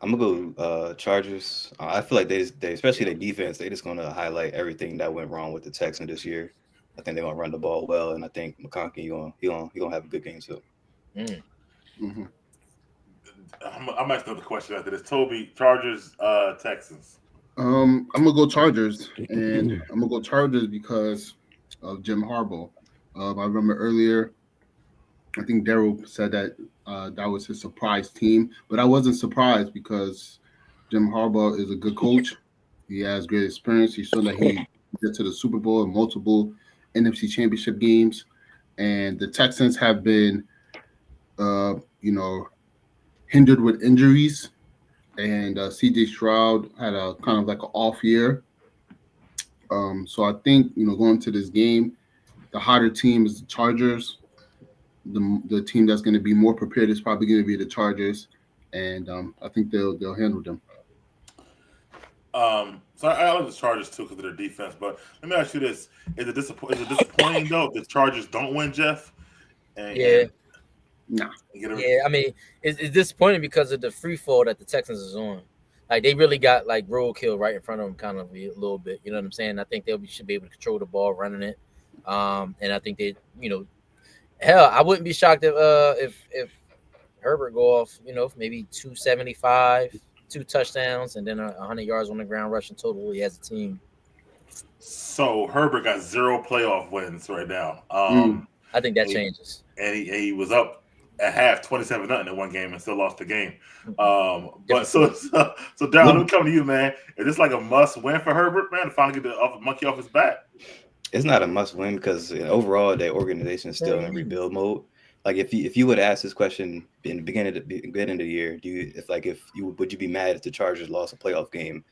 I'm gonna go Chargers. I feel like they especially their defense, they just gonna highlight everything that went wrong with the Texans this year. I think they're gonna run the ball well, and I think McConkey he gonna have a good game too. Mm-hmm. I'm asking the question after this. Toby, Chargers, Texans. I'm gonna go Chargers, and I'm gonna go Chargers because of Jim Harbaugh. I remember earlier, I think Daryl said that that was his surprise team, but I wasn't surprised because Jim Harbaugh is a good coach. He has great experience. He's shown that he get to the Super Bowl and multiple NFC Championship games, and the Texans have been, hindered with injuries. And CJ Stroud had a kind of like an off year. So I think, going to this game, the hotter team is the Chargers. The team that's going to be more prepared is probably going to be the Chargers, and I think they'll handle them. So I like the Chargers too because of their defense. But let me ask you this: Is it disappointing though if the Chargers don't win, Jeff? Yeah. Nah. Yeah, I mean, it's disappointing because of the free fall that the Texans is on. Like they really got like roadkill right in front of them, kind of a little bit. You know what I'm saying? I think should be able to control the ball, running it. And I think they, hell, I wouldn't be shocked if Herbert go off, maybe 275, 2 touchdowns, and then 100 yards on the ground rushing total. He has a team. So Herbert got 0 playoff wins right now. I think that changes. And he was up at half 27-0 in one game and still lost the game. But so Daryl, let me come to you, man. Is this like a must win for Herbert, man, to finally get the monkey off his back? It's not a must win because overall their organization is still in rebuild mode. Like if you would ask this question in the beginning of the year, would you be mad if the Chargers lost a playoff game?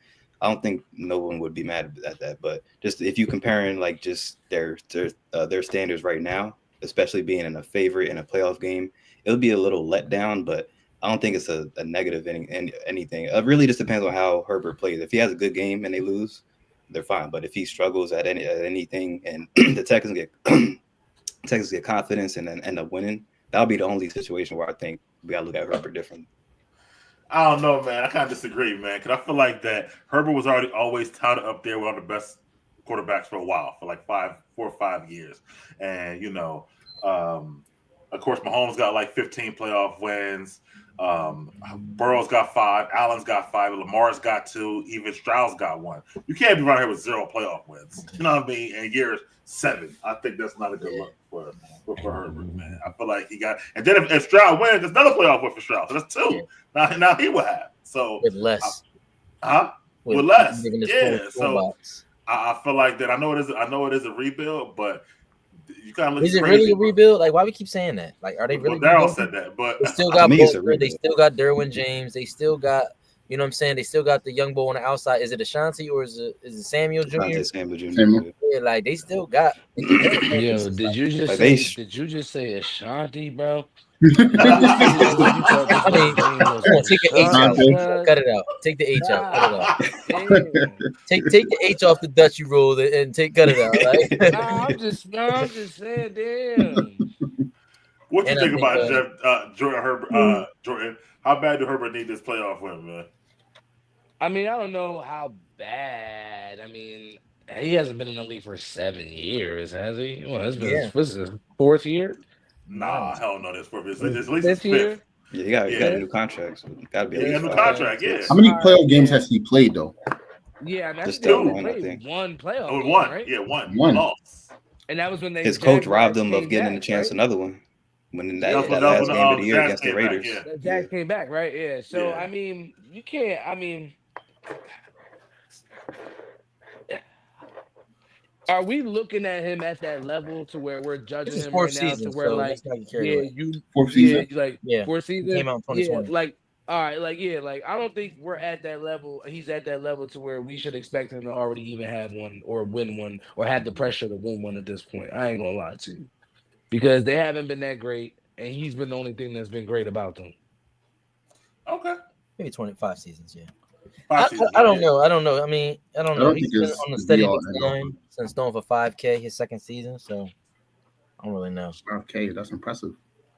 I don't think no one would be mad at that. But just if you comparing like just their standards right now, especially being in a favorite in a playoff game, it would be a little letdown. But I don't think it's a negative anything. It really just depends on how Herbert plays. If he has a good game and they lose, they're fine. But if he struggles at anything and the Texans get confidence and then end up winning, that'll be the only situation where I think we gotta look at Herbert differently. I don't know, man. I kind of disagree, man, because I feel like that Herbert was always touted up there with one of the best quarterbacks for a while, for like 4 or 5 years. And, of course, Mahomes got like 15 playoff wins. Burrow's got 5. Allen's got 5. Lamar's got 2. Even Stroud's got 1. You can't be running here with 0 playoff wins. You know what I mean? In year 7. I think that's not a good look for Herbert, man. I feel like he got – and then if Stroud wins, there's another playoff win for Stroud. So that's 2. Now he will have. So with less. With less. Yeah. So I feel like that. I know it is a rebuild, but you kind of look. Is it really a rebuild? Like, why we keep saying that? Like, are they really? Daryl said that, but they still got Bolter, they still got Derwin James, they still got, you know what I'm saying? They still got the young boy on the outside. Is it Ashanti or is it Samuel Jr.? Samuel Jr. Yeah, like they still got. Yo, did you just say Ashanti, bro? I mean, take the H out. Cut it out. Take the H out. Cut it out. Take the H off the Dutch you rolled and cut it out. Right? I'm just saying, damn. What you think about Jeff, Jordan Herbert? Jordan, how bad do Herbert need this playoff win, man? I mean, I don't know how bad. I mean, he hasn't been in the league for 7 years, has he? Well, it's been what's his 4th year? Nah, hell no, that's 4th year. It's at least 5th year. Yeah, he got a new contract. So gotta be a new contract. Yeah. How many playoff games has he played though? Yeah, and that's still one playoff. Oh, game, one, right? Yeah, one. Lost. And that was when his coach robbed him of getting a chance another one. When that last game of the year against the Raiders. Jack came back, right? Yeah. So I mean, you can't. I mean, Are we looking at him at that level to where we're This judging is him fourth right now season, to where so like let's not get carried yeah away. you Fourth yeah season. like Yeah, fourth season came out in yeah 2020. like all right like yeah like I don't think we're at that level. He's at that level to where we should expect him to already even have one or win one or have the pressure to win one at this point. I ain't gonna lie to you because they haven't been that great and he's been the only thing that's been great about them. Okay. Maybe 25 seasons. Yeah. 5 seasons. I don't know. I don't know. I mean, I don't I know. don't He's think been it's on a the steady be-all, end-all. decline since going for 5K his second season. So I don't really know. Okay, that's impressive.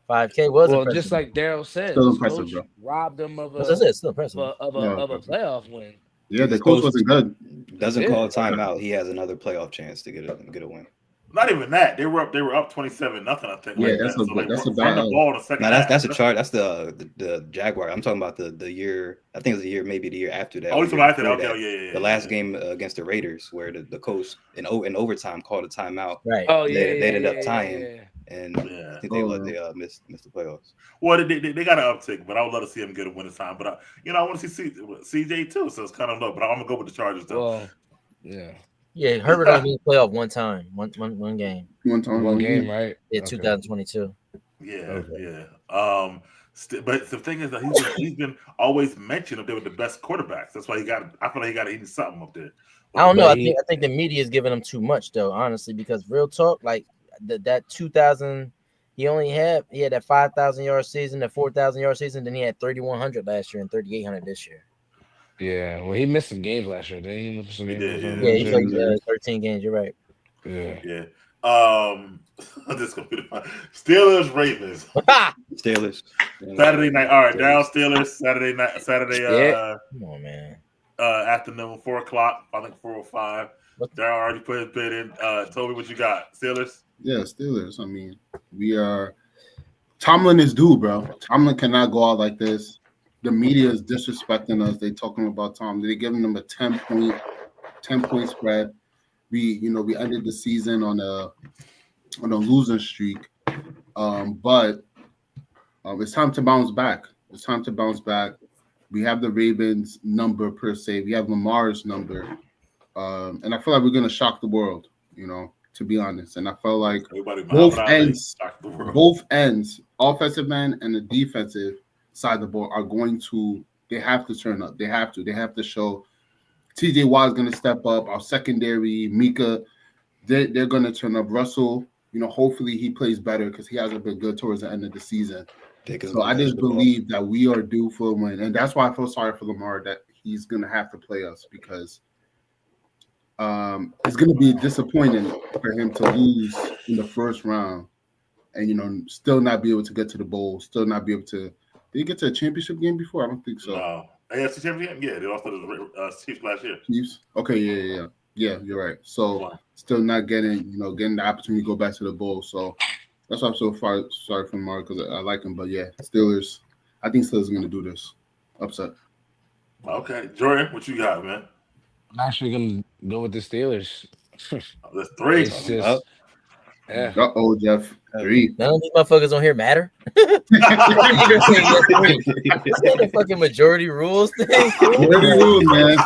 5K was Well, impressive. just like Daryl said, Still his impressive, coach bro. robbed him of That's it. Still a impressive. playoff win. Yeah, the His coach coach wasn't good. doesn't Yeah. call a timeout. He has another playoff chance to get a win. Not even that. They were up 27-0, I think. Yeah, like that's that. a So like that's a run bad the L. ball in the second No, half. that's the chart. That's the Jaguar. I'm talking about the year. I think it was the year, maybe the year after that. Oh, or he's the year after that. before Okay, that. yeah. The last game against the Raiders, where the coach in overtime called a timeout. Right. Oh They- yeah, they ended up yeah, tying. yeah. And Yeah. I think they missed the playoffs. Well, they got an uptick, but I would love to see him get a win this time. But I want to see CJ too, so it's kind of low. But I'm gonna go with the Chargers though. Well, yeah, Yeah, Herbert only made the playoff one time, one game. One time, one game, right? Yeah, Okay. 2022. Yeah. But the thing is that he's been always mentioned up there with the best quarterbacks. That's why I feel like he got to eat something up there. I don't know. But I think the media is giving him too much though, honestly, because real talk, like that 2000, he had that 5,000 yard season, that 4,000 yard season, then he had 3,100 last year and 3,800 this year. Yeah, well, he missed some games last year. Didn't he miss some games? did, Yeah, he last year? played 13 games. You're right. Yeah. This gonna be the fun. Steelers Ravens Steelers. Saturday night. All right, down Steelers Saturday night. Come on, man. Afternoon 4:00. I think 4:05. What? Darryl already put his bid in. Toby, what you got? Steelers. Yeah, Steelers. I mean, we are. Tomlin is due, bro. Tomlin cannot go out like this. The media is disrespecting us. They talking about Tom. They're giving them a 10-point spread. We ended the season on a losing streak. But it's time to bounce back. It's time to bounce back. We have the Ravens number per se. We have Lamar's number. And I feel like we're gonna shock the world, to be honest. And I felt like both ends, offensive end and the defensive side of the ball they have to turn up. They have to show. TJ Watt is going to step up. Our secondary, Mika, they're going to turn up. Russell, hopefully he plays better because he hasn't been good towards the end of the season. So I just believe that we are due for a win. And that's why I feel sorry for Lamar that he's going to have to play us because it's going to be disappointing for him to lose in the first round and, still not be able to get to the bowl, still not be able to. Did he get to a championship game before? I don't think so. No. AFC championship? Yeah, they lost to the Chiefs last year. Chiefs? Okay, yeah. Yeah, you're right. So still not getting the opportunity to go back to the bowl. So that's why I'm so far sorry for Mark because I like him. But yeah, Steelers. I think Steelers are gonna do this. Upset. Okay. Jordan, what you got, man? I'm actually gonna go with the Steelers. That's 3. It's just, yeah. Uh-oh, Jeff. 3. None of these motherfuckers on here matter. You're saying yes, 3. Is that the fucking majority rules thing? What are you doing, man?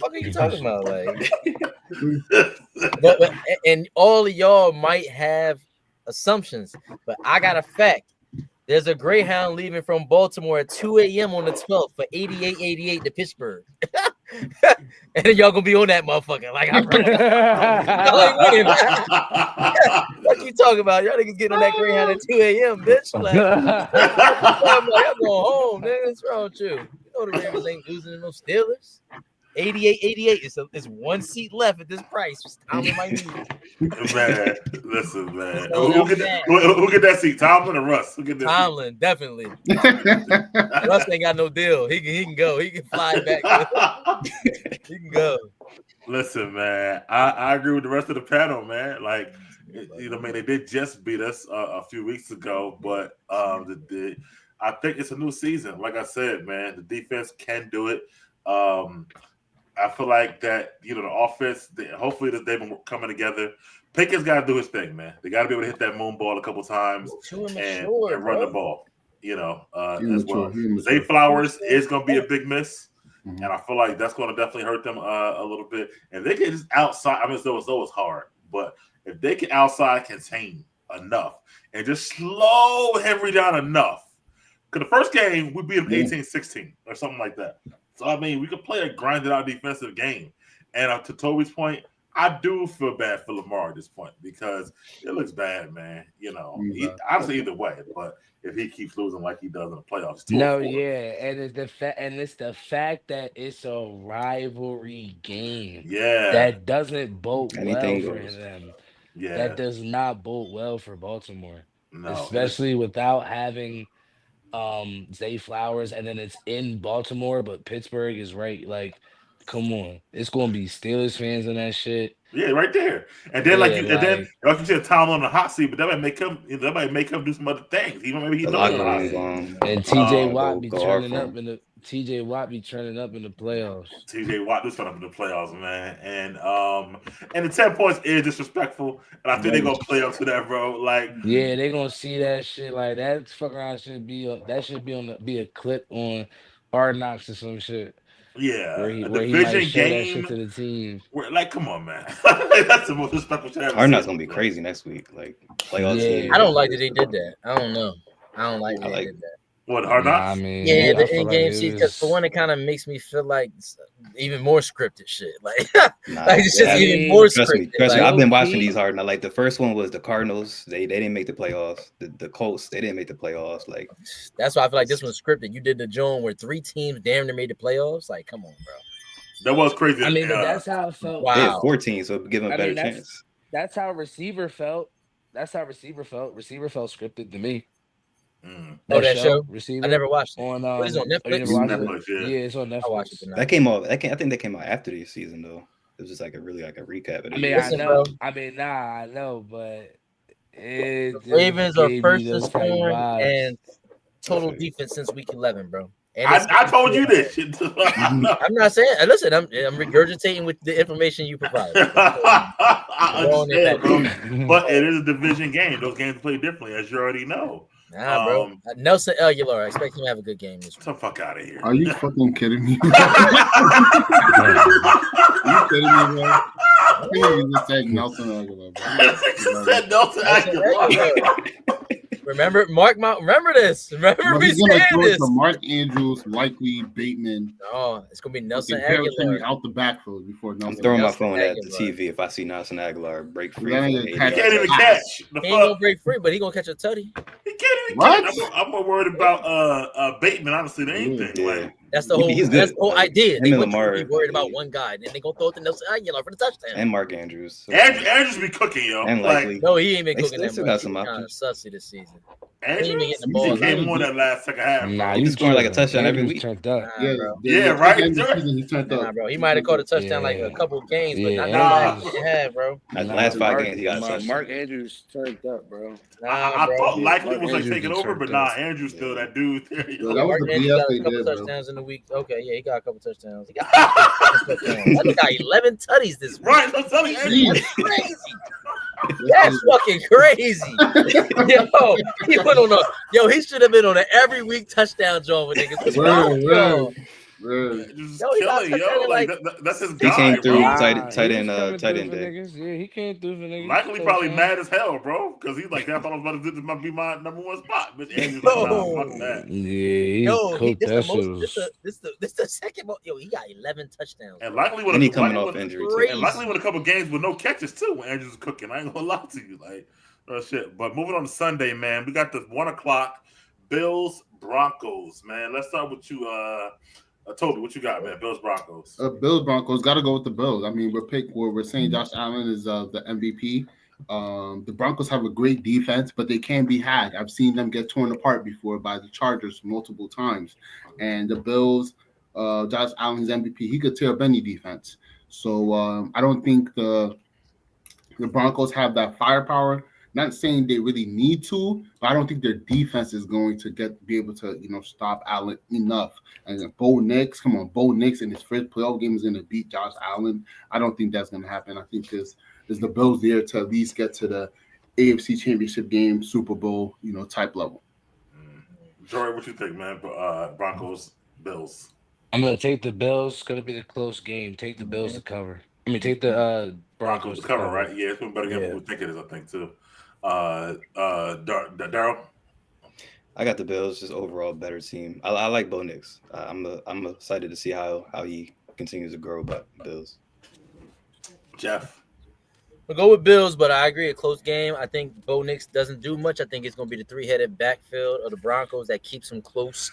What are you talking about? Like, but and all of y'all might have assumptions, but I got a fact. There's a Greyhound leaving from Baltimore at 2 a.m. on the 12th for 88.88 to Pittsburgh. And then y'all gonna be on that motherfucker. Like, I'm what you talking about? Y'all niggas getting on that Greyhound at 2 a.m., bitch. Like, y'all going home, nigga. What's wrong with you? You know the Ravens ain't losing to no Steelers. 88.88. It's one seat left at this price. Tomlin might need it. Man, listen, man. So Who get that seat? Tomlin or Russ? Who get that Tomlin, definitely. Russ ain't got no deal. He can go. He can fly back. He can go. Listen, man. I agree with the rest of the panel, man. Like, man, they did just beat us a few weeks ago, but I think it's a new season. Like I said, man, the defense can do it. I feel like that, the offense, hopefully they've been coming together. Pickett's got to do his thing, man. They got to be able to hit that moon ball a couple times and run the ball, as well. Zay Flowers is going to be a big miss. And I feel like that's going to definitely hurt them a little bit. And they can just outside. I mean, so it's hard, but if they can outside contain enough and just slow Henry down enough, because the first game we beat him 18-16 or something like that. So I mean, we could play a grinded out defensive game. And to Toby's point, I do feel bad for Lamar at this point because it looks bad, man. You know, obviously either way, but if he keeps losing like he does in the playoffs, and it's the fact that it's a rivalry game. Yeah, that doesn't bode Anything well for goes. them. Yeah, that does not bode well for Baltimore, no, especially without having Zay Flowers, and then it's in Baltimore, but Pittsburgh is right. Like, come on, it's gonna be Steelers fans in that shit. Yeah, right there. And then like you said, Tom on the hot seat, but that might make him do some other things. Even maybe he The knows locker the hot room seat. going. And TJ Watt go be hard turning for up him. in the TJ Watt be turning up in the playoffs. TJ Watt do turn up in the playoffs, man. And the 10 points is disrespectful. And I think they're gonna play up to that, bro. Like, Yeah, they gonna see that shit. Like, that fuck around should be a clip on Hard Knocks or some shit. yeah, Where he a might division show that game. shit to the team. Like, come on, man. That's the most disrespectful shit I've ever Hard Knocks seen. gonna be crazy next week. Like playoff Yeah. team. I don't like that they did that. I don't know. I don't like that they did that. What, Hard Knocks? I mean, Yeah, I the feel in-game like seats, because for one, it kind of makes me feel like even more scripted shit. Like, Nah, like it's just yeah, even more Trust me, scripted. Like, I've been watching low-key- these hard. Now, like the first one was the Cardinals. They didn't make the playoffs. The Colts, they didn't make the playoffs. Like that's why I feel like this one's scripted. You did the joint where 3 teams damn near made the playoffs. Like, come on, bro. That was crazy. I mean, but that's how it felt. Wow. they had 14, so give them a I better mean, chance. That's how receiver felt. Receiver felt scripted to me. Oh, that show? Receiver. I never watched it. On What is it on oh, you Netflix? never watched it? Netflix, Yeah, it's on I watched Netflix. it. That came out. I think that came out after the season though. It was just like a recap. Of the I mean, year. Listen, I bro. know. I mean, I know, but it The Ravens are gave me first in those type scoring vibes. and total Okay. defense since week 11, bro. And I told you this shit. I'm not saying. Listen, I'm regurgitating with the information you provided. I understand, bro. Mhm. But it is a division game. Those games play differently, as you already know. Nah, bro. Nelson Aguilar, I expect him to have a good game this Get week. the fuck out of here. Are you fucking kidding me? Are you kidding me, bro? I think you just said Nelson Aguilar, bro. Said Nelson Aguilar. Remember, remember this. Remember But me he's gonna saying throw it this. to Mark Andrews, likely Bateman. Oh, it's gonna be Nelson Okay, Harold Henry Aguilar. out the backfield before I'm Nelson. throwing my Nelson phone at the Aguilar. TV if I see Nelson Aguilar break free. That from nigga 80 catch- He can't even yards. catch. The He ain't gonna fuck? break free, but he gonna catch a tutty. He can't even What? catch. I'm more worried about Bateman, honestly, than anything. Yeah. Like, That's the whole. He's That's good. the whole Like, idea. him They and want you to Lamar, be worried about yeah. one guy, and then they gonna throw it to Nelson Aguilar for the touchdown. And Mark Andrews. So, Andrews be cooking, yo. and Like, likely. No, he ain't been They cooking that still much. got some He's kind of options. sussy this season. Andrews, He ain't getting the he ball. came on that last second half. Nah, He scoring like a touchdown every Andrews week. turned up. Nah, Yeah, bro. Yeah, the right, end of the sir. season, he turned up. Nah, bro. He might have caught a touchdown like a Yeah. couple games, but Yeah, not Nah. the last half, bro. Like the last 5 games, he got a Mark touchdown. Andrews turned up, bro. Nah, I bro. thought likely Mark was like Andrews taking been over, but turned nah, up. Andrews still Yeah. that dude. Yeah, that was Mark the Andrews BS got they a couple did, bro. touchdowns in the week. Okay, yeah, he got a couple touchdowns. He got that got 11 tutties this week. Right, I'm telling you. That's crazy. That's fucking crazy. He went on he should have been on an every week touchdown joint with niggas. Word, Yo, word. Word. Just Yo, he got killing, yo. touchdown Like like- that's his He guy, came through bro. tight He end, was coming tight through end for day. niggas. Yeah, he came through for niggas. Likely probably Touchdown. mad as hell, bro, because he's like, I thought I was about to do this might be my number one spot. But Andrews Yo. like, nah, fuck that. Yeah, he cooked this that the shit. most. This the second most. Yo, he got 11 touchdowns. And likely with And he a coming likely off with- injury crazy. And likely with a couple games with no catches too. When Andrews is cooking, I ain't gonna lie to you, like shit. But moving on to Sunday, man, we got the 1:00 Bills Broncos, man. Let's start with you, Toby. What you got, man? Bills Broncos. Bills Broncos got to go with the Bills. I mean, we're saying Josh Allen is the MVP. The Broncos have a great defense, but they can be had. I've seen them get torn apart before by the Chargers multiple times. And the Bills, Josh Allen's MVP, he could tear up any defense. So I don't think the Broncos have that firepower. Not saying they really need to, but I don't think their defense is going to be able to, stop Allen enough. And Bo Nix in his first playoff game is going to beat Josh Allen. I don't think that's going to happen. I think there's the Bills there to at least get to the AFC Championship game, Super Bowl, type level. Jory, what you think, man? Broncos, Bills. I'm gonna take the Bills. It's gonna be a close game. Take the Bills to cover. I mean, take the Broncos Broncos to to cover, cover. right? Yeah, it's been a better game Yeah. than we think it is, I think, too. Daryl? I got the Bills, just overall better team. I like Bo Nix. I'm excited to see how he continues to grow. But Bills. Jeff? We'll go with Bills, but I agree, a close game. I think Bo Nix doesn't do much. I think it's going to be the three-headed backfield of the Broncos that keeps them close.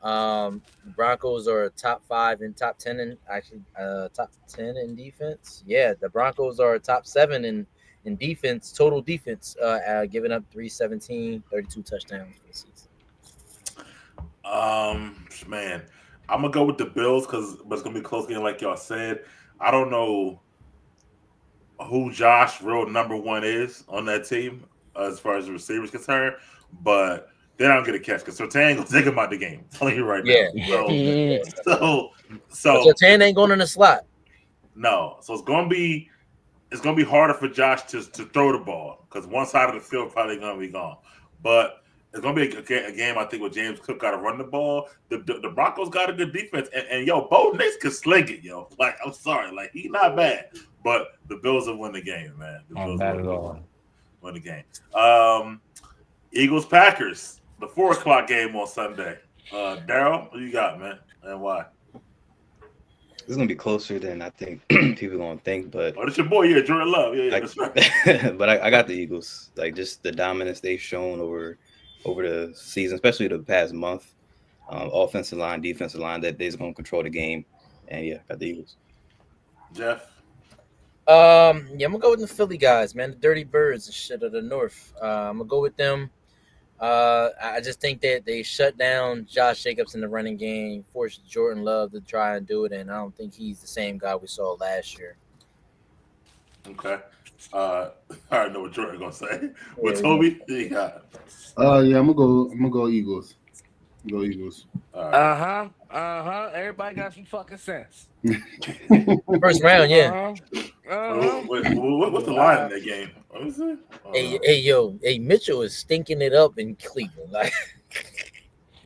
Broncos are top 5 and top 10 in actually top 10 in defense. Yeah, the Broncos are top 7 in defense, total defense, giving up 317, 32 touchdowns for the season. Man, I'm gonna go with the Bills but it's gonna be a close game, like y'all said. I don't know who Josh real number one is on that team as far as the receivers concerned, but they don't get a catch because Surtain gonna take him out the game. I'm telling you right Yeah, now. yeah. So So Tan ain't going in the slot. no. So it's gonna be harder for Josh to throw the ball because one side of the field probably gonna be gone. But it's gonna be a game, I think, where James Cook got to run the ball. The Broncos got a good defense, and yo, Bo Nix can sling it, yo. Like, I'm sorry, like he's not bad, but the Bills will win the game, man. The Bills Not bad at all. win the game. Eagles Packers, the 4:00 game on Sunday. Daryl, what you got, man, and why? It's gonna be closer than I think people gonna think, but Oh, that's your boy, yeah, Jordan Love, yeah, like, that's right. but I got the Eagles. Like, just the dominance they've shown over the season, especially the past month. Offensive line, defensive line, that they're gonna control the game, and yeah, got the Eagles. Jeff. Yeah, I'm gonna go with the Philly guys, man. The Dirty Birds and shit of the North. I'm gonna go with them. I just think that they shut down Josh Jacobs in the running game, forced Jordan Love to try and do it, and I don't think he's the same guy we saw last year. Okay. I already know what Jordan gonna say. With Toby, you got. Yeah, I'm gonna go Eagles. Go Eagles. All right. Everybody got some fucking sense. First round, yeah. What's the line in that game? Let me see. Hey, Mitchell is stinking it up in Cleveland. Like,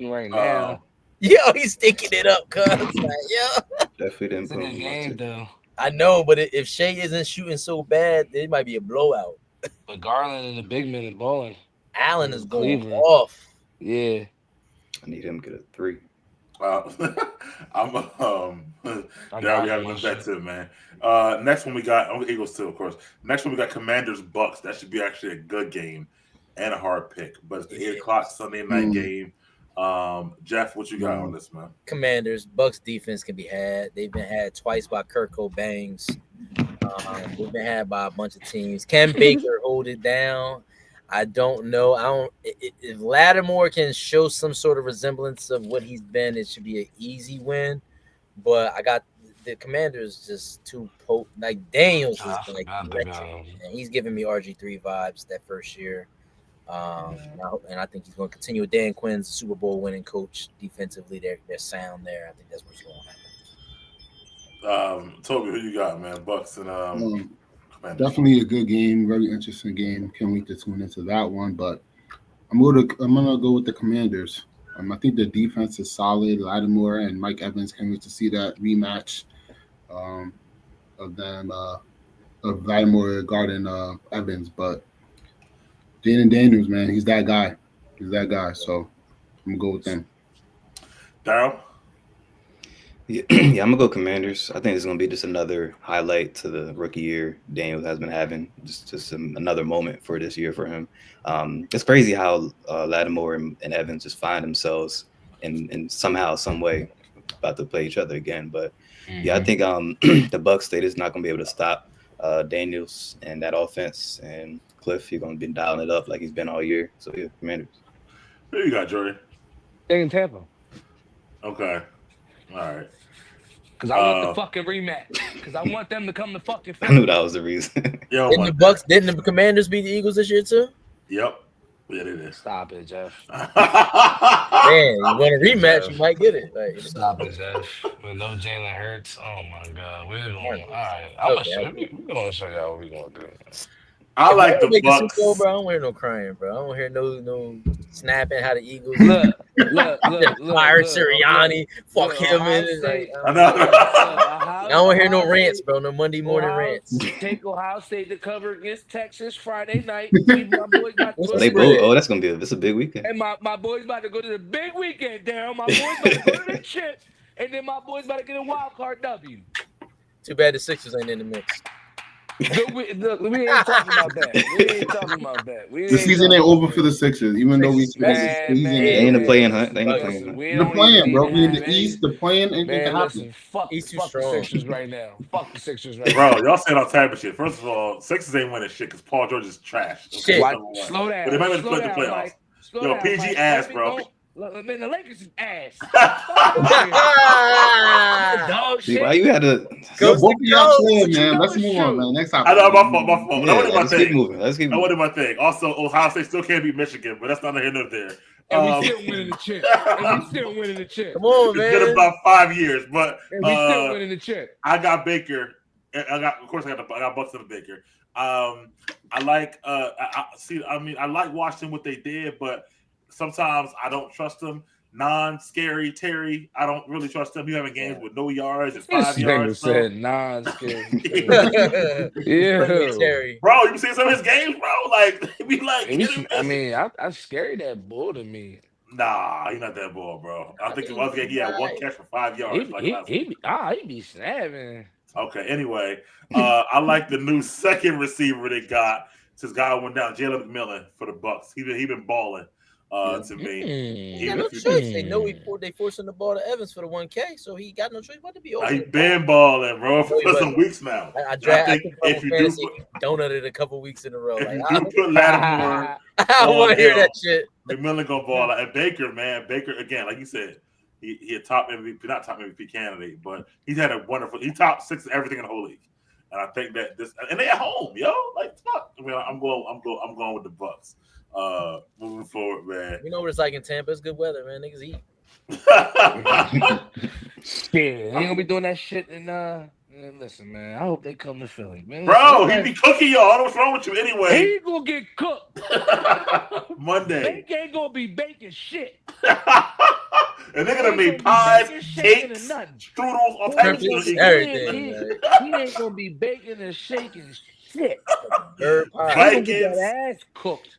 Right now, yo, he's stinking it up, cuz. Like, yo. Definitely didn't it's a put good him game on though. I know, but if Shea isn't shooting so bad, it might be a blowout. But Garland and the big men is balling. Allen is going Cleveland. off. Yeah. I need him to get a 3. I'm I there we got have you, a bet too, man. Next one we got Eagles too, of course. Next one we got Commanders Bucks. That should be actually a good game and a hard pick. But it's the 8:00 Sunday night game. Jeff, what you got on this, man? Commanders, Bucks defense can be had. They've been had twice by Kurt Bangs. They've been had by a bunch of teams. Can Baker hold it down? I don't know. If Lattimore can show some sort of resemblance of what he's been, it should be an easy win. But I got the Commanders just too potent. Like Daniels is like electric, and he's giving me RG3 vibes that first year. And I think he's going to continue with Dan Quinn's Super Bowl winning coach. Defensively, they're sound there. I think that's what's going to happen. Toby, who you got, man? Bucks and Commanders. Definitely a good game, very interesting game. Can't wait to tune into that one. But I'm gonna go with the Commanders. I think the defense is solid. Lattimore and Mike Evans, can't wait to see that rematch of them of Lattimore guarding Evans. But Jaden Daniels, man, he's that guy. So I'm gonna go with them. Daryl? Yeah, I'm gonna go Commanders. I think it's gonna be just another highlight to the rookie year Daniels has been having. Just another moment for this year for him. It's crazy how Lattimore and Evans just find themselves in somehow, some way about to play each other again. But yeah, I think the Bucks State is not gonna be able to stop Daniels and that offense, and Cliff, he's gonna be dialing it up like he's been all year. So yeah, Commanders. Who you got, Jordan? Stay in Tampa. Okay. All right. Because I want the fucking rematch. Because I want them to come to fucking I knew that was the reason. Yo, Didn't the Commanders beat the Eagles this year too? Yep. Yeah, it is. Stop it, Jeff. Man, you want a rematch, you might get it. Like, Stop it, Jeff. With no Jalen Hurts. Oh my God. We're going. All right. We're going to show y'all what we're going to do. I like If I the make a Super Bucks. Bowl, bro. I don't hear no crying, bro. I don't hear no snapping. How the Eagles Look, fire Sirianni, fuck him, Ohio and State. I know. I don't hear no Ohio rants, State- bro. No Monday morning Ohio- rants. Take Ohio State to cover against Texas Friday night. My boys about to go to They the both. spread? Oh, that's gonna be a big weekend. And my boys about to go to the big weekend, Daryl. My boys about to go to the chip, and then my boys about to get a wild card W. Too bad the Sixers ain't in the mix. Look, we ain't talking about that. We ain't talking about that. The season ain't over for the Sixers, even though we Man, the season They ain't ain't over. the playing hunt. They ain't the Listen, playing hunt. We The don't playing, even bro. need We in to the have East. The playing ain't Man, gonna happen. listen, fuck East too the strong. Sixers right now. Fuck the Sixers right Bro, now. y'all saying all type of shit. First of all, Sixers ain't winning shit because Paul George is trash. Shit. Watch, Number one. slow down. But they might Slow play the down, playoffs. Mike. Slow Yo, down, PG Mike. ass, Let me bro. go. Look, man, the Lakers is ass. Ah! Dog See, shit. why you had to? Yo, Goes both of the y'all Ghost. playing, You man. know Let's it's move on, true. man. Next topic. I know, my fault. Yeah, That wasn't my let's keep thing. moving. Let's keep That moving. wasn't my thing. Also, Ohio State still can't beat Michigan, but that's not here nor there. And we still winning the chip. And we still winning the chip. Come on, It's been man. about 5 years, but And we still winning the chip. I got Baker. I got Bucks and Baker. I like. I like watching what they did, but sometimes I don't trust them. Non-scary Terry, I don't really trust them. You having games with no yards and 5 This nigga yards. Bro. said non-scary. Friendly Yeah. Terry. Bro, you seen some of his games, bro? Like, they be like, And hit and I miss. mean, I scared that bull to me. Nah, he's not that ball, bro. I think he had one catch for 5 yards. He be snapping. Okay, anyway, I like the new second receiver they got since guy went down, Jalen McMillan for the Bucks. He been balling to me. He got no choice. They know they forcing the ball to Evans for the 1K, so he got no choice but to be over. He been balling, bro, for No, he some weeks now. I think if you do donuted a couple weeks in a row. if Like, you do put Lattimore, I want to hear that shit. McMillan gonna ball. And Baker, man, Baker again, like you said, he a top MVP, not top MVP candidate, but he's had a wonderful. He top 6 in everything in the whole league, and I think that this and they at home, yo, like fuck. I mean, I'm going with the Bucks. Moving forward, man. You know what it's like in Tampa? It's good weather, man. Niggas eat. Yeah, they ain't gonna be doing that shit. And listen, man, I hope they come to Philly, man. Bro, he be cooking y'all. I don't know what's wrong with you anyway. He gonna get cooked. Monday. They ain't gonna be baking shit. And they're gonna make pies, cakes, strudels, all types of shit. Everything. He ain't gonna be baking and shaking shit. Bird He pie. gonna get that ass cooked,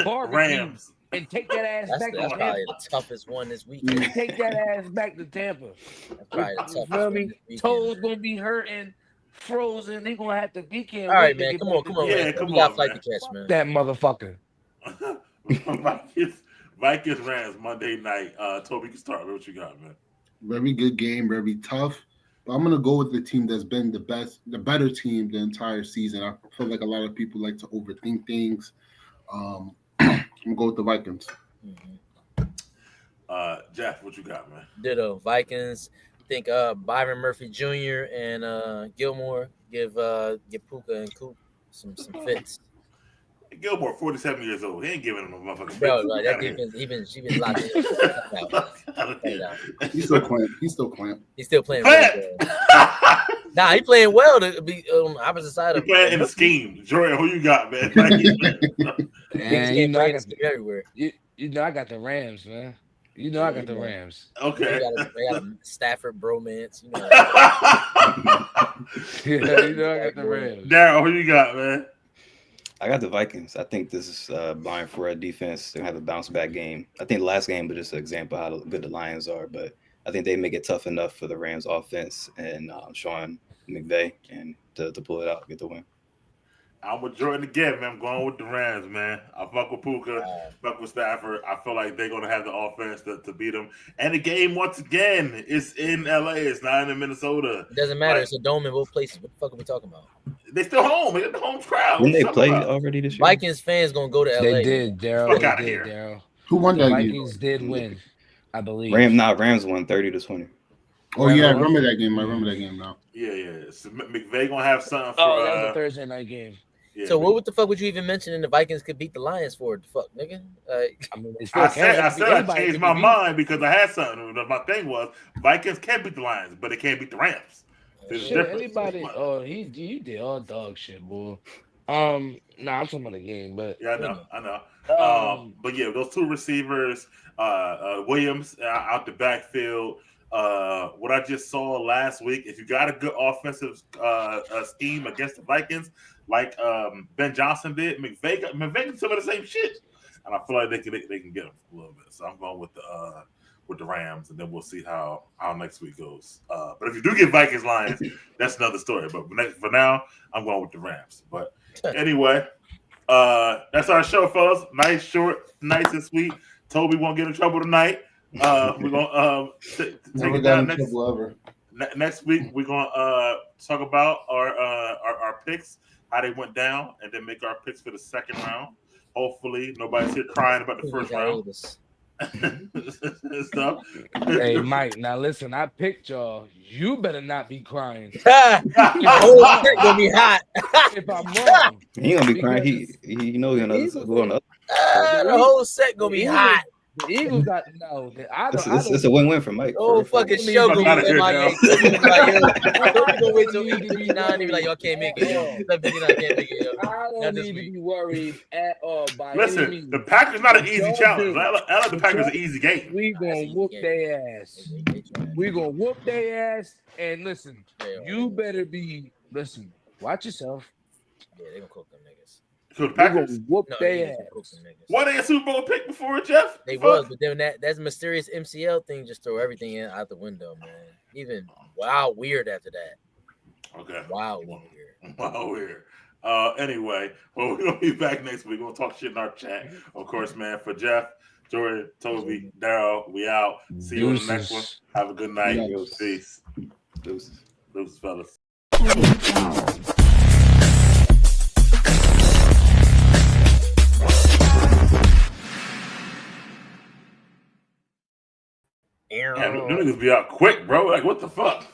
barbecue, Rams. and take that ass That's back to probably Tampa. the toughest one this weekend. Take that ass back to Tampa. That's probably the You toughest feel one me? this weekend. Toes gonna be hurting, frozen. They gonna have to. He can't. All right, wait to man. get Come back on, to come on, Yeah, man. come We got on, flight man. to catch, man. that motherfucker. Vikings Rams Monday night. Toby, you can start. What you got, man? Very good game, very tough. But I'm gonna go with the team that's been the better team the entire season. I feel like a lot of people like to overthink things. I'm gonna go with the Vikings. Jeff, what you got, man? Ditto. Vikings. I think Byron Murphy Jr. and Gilmore give Puka and Coop some fits. Gilmore, 47 years old. He ain't giving him no motherfucking Bro, fits. like that defense, she been locked in. Cut it out. He's still playing. He's still playing. He's still playing Plant. really well. Nah, he playing well to be on the opposite side He of playing in the scheme. Jordan, who you got, man? And Niggas you know, I can't got, everywhere. you know I got the Rams, man. You know I got the Rams. Okay. They got a Stafford bromance. You know. Yeah, you know I got the Rams. Daryl, who you got, man? I got the Vikings. I think this is Brian Ferrer defense. They're gonna have a bounce back game. I think the last game was just an example of how good the Lions are, but I think they make it tough enough for the Rams offense and Sean McVay and to pull it out, get the win. I'm with Jordan again, man. I'm going with the Rams, man. I fuck with Puka, fuck with Stafford. I feel like they're gonna have the offense to beat them. And the game once again is in LA. It's not in Minnesota. It doesn't matter. Like, It's a dome in both places. What the fuck are we talking about? they still home. They got the home crowd. Didn't they What you play talking about? already this year? Vikings fans gonna go to LA. They did, Daryl. Fuck They outta did, here. Daryl. Who won The that game? Vikings did win, I believe. Rams won 30-20. Oh yeah, I remember that game. I remember that game now. Yeah. So McVay gonna have something for. Oh, that was a Thursday night game. Yeah, So what the fuck would you even mention the Vikings could beat the Lions for? The fuck, nigga? Like, I mean, they still I can. said I Anybody changed can my beat. mind because I had something. My thing was Vikings can't beat the Lions, but they can't beat the Rams. There's a Shit, difference. anybody? Oh, you did all dog shit, boy. Nah, I'm talking about the game, but Yeah, I know. But yeah, those two receivers, Williams out the backfield. What I just saw last week, if you got a good offensive scheme against the Vikings, like Ben Johnson did, McVay did some of the same shit, and I feel like they can get them a little bit. So I'm going with the Rams, and then we'll see how next week goes. But if you do get Vikings Lions, that's another story. But for now, I'm going with the Rams. But anyway, that's our show, fellas. Nice, short, nice and sweet. Toby won't get in trouble tonight. We're gonna take Never it got down in trouble ever. next week. We're gonna talk about our picks, how they went down, and then make our picks for the second round. Hopefully, nobody's here crying about the first round. Stuff. hey, Mike. Now listen, I picked y'all. You better not be crying. Your whole shit gonna be hot. If I'm wrong, He gonna be crying. He know he's gonna go on the The whole set gonna be hot. the Eagles got no. It's a win-win for Mike. Oh, For- fucking for- show I'm gonna outta be here like, now. yo, gonna wait till 59 and be like, y'all can't make it. Yo. 59 can't make it. Yo. I Not don't this need to week. be worried at all by any Listen, means. the Packers not an easy Y'all challenge. do. I like the Packers an easy game. We gonna whoop their ass. We gonna whoop their ass. And listen, you better be watch yourself. Yeah, they gonna cook them niggas. So the We gonna Packers, whoop No, they their gonna cook ass. them niggas. why they a Super Bowl pick before, Jeff? They Fuck. was, but then that's mysterious MCL thing just throw everything out the window, man. Even weird after that. Okay. Wow, weird. Wow, weird. Anyway, well, we're gonna be back next week. We're gonna talk shit in our chat, of course, man. For Jeff, Jordan, Toby, Daryl, we out. See you in the next one. Have a good night. Deuces. Peace. Deuces. Deuces, fellas. Aaron. Damn, them niggas be out quick, bro. Like, what the fuck?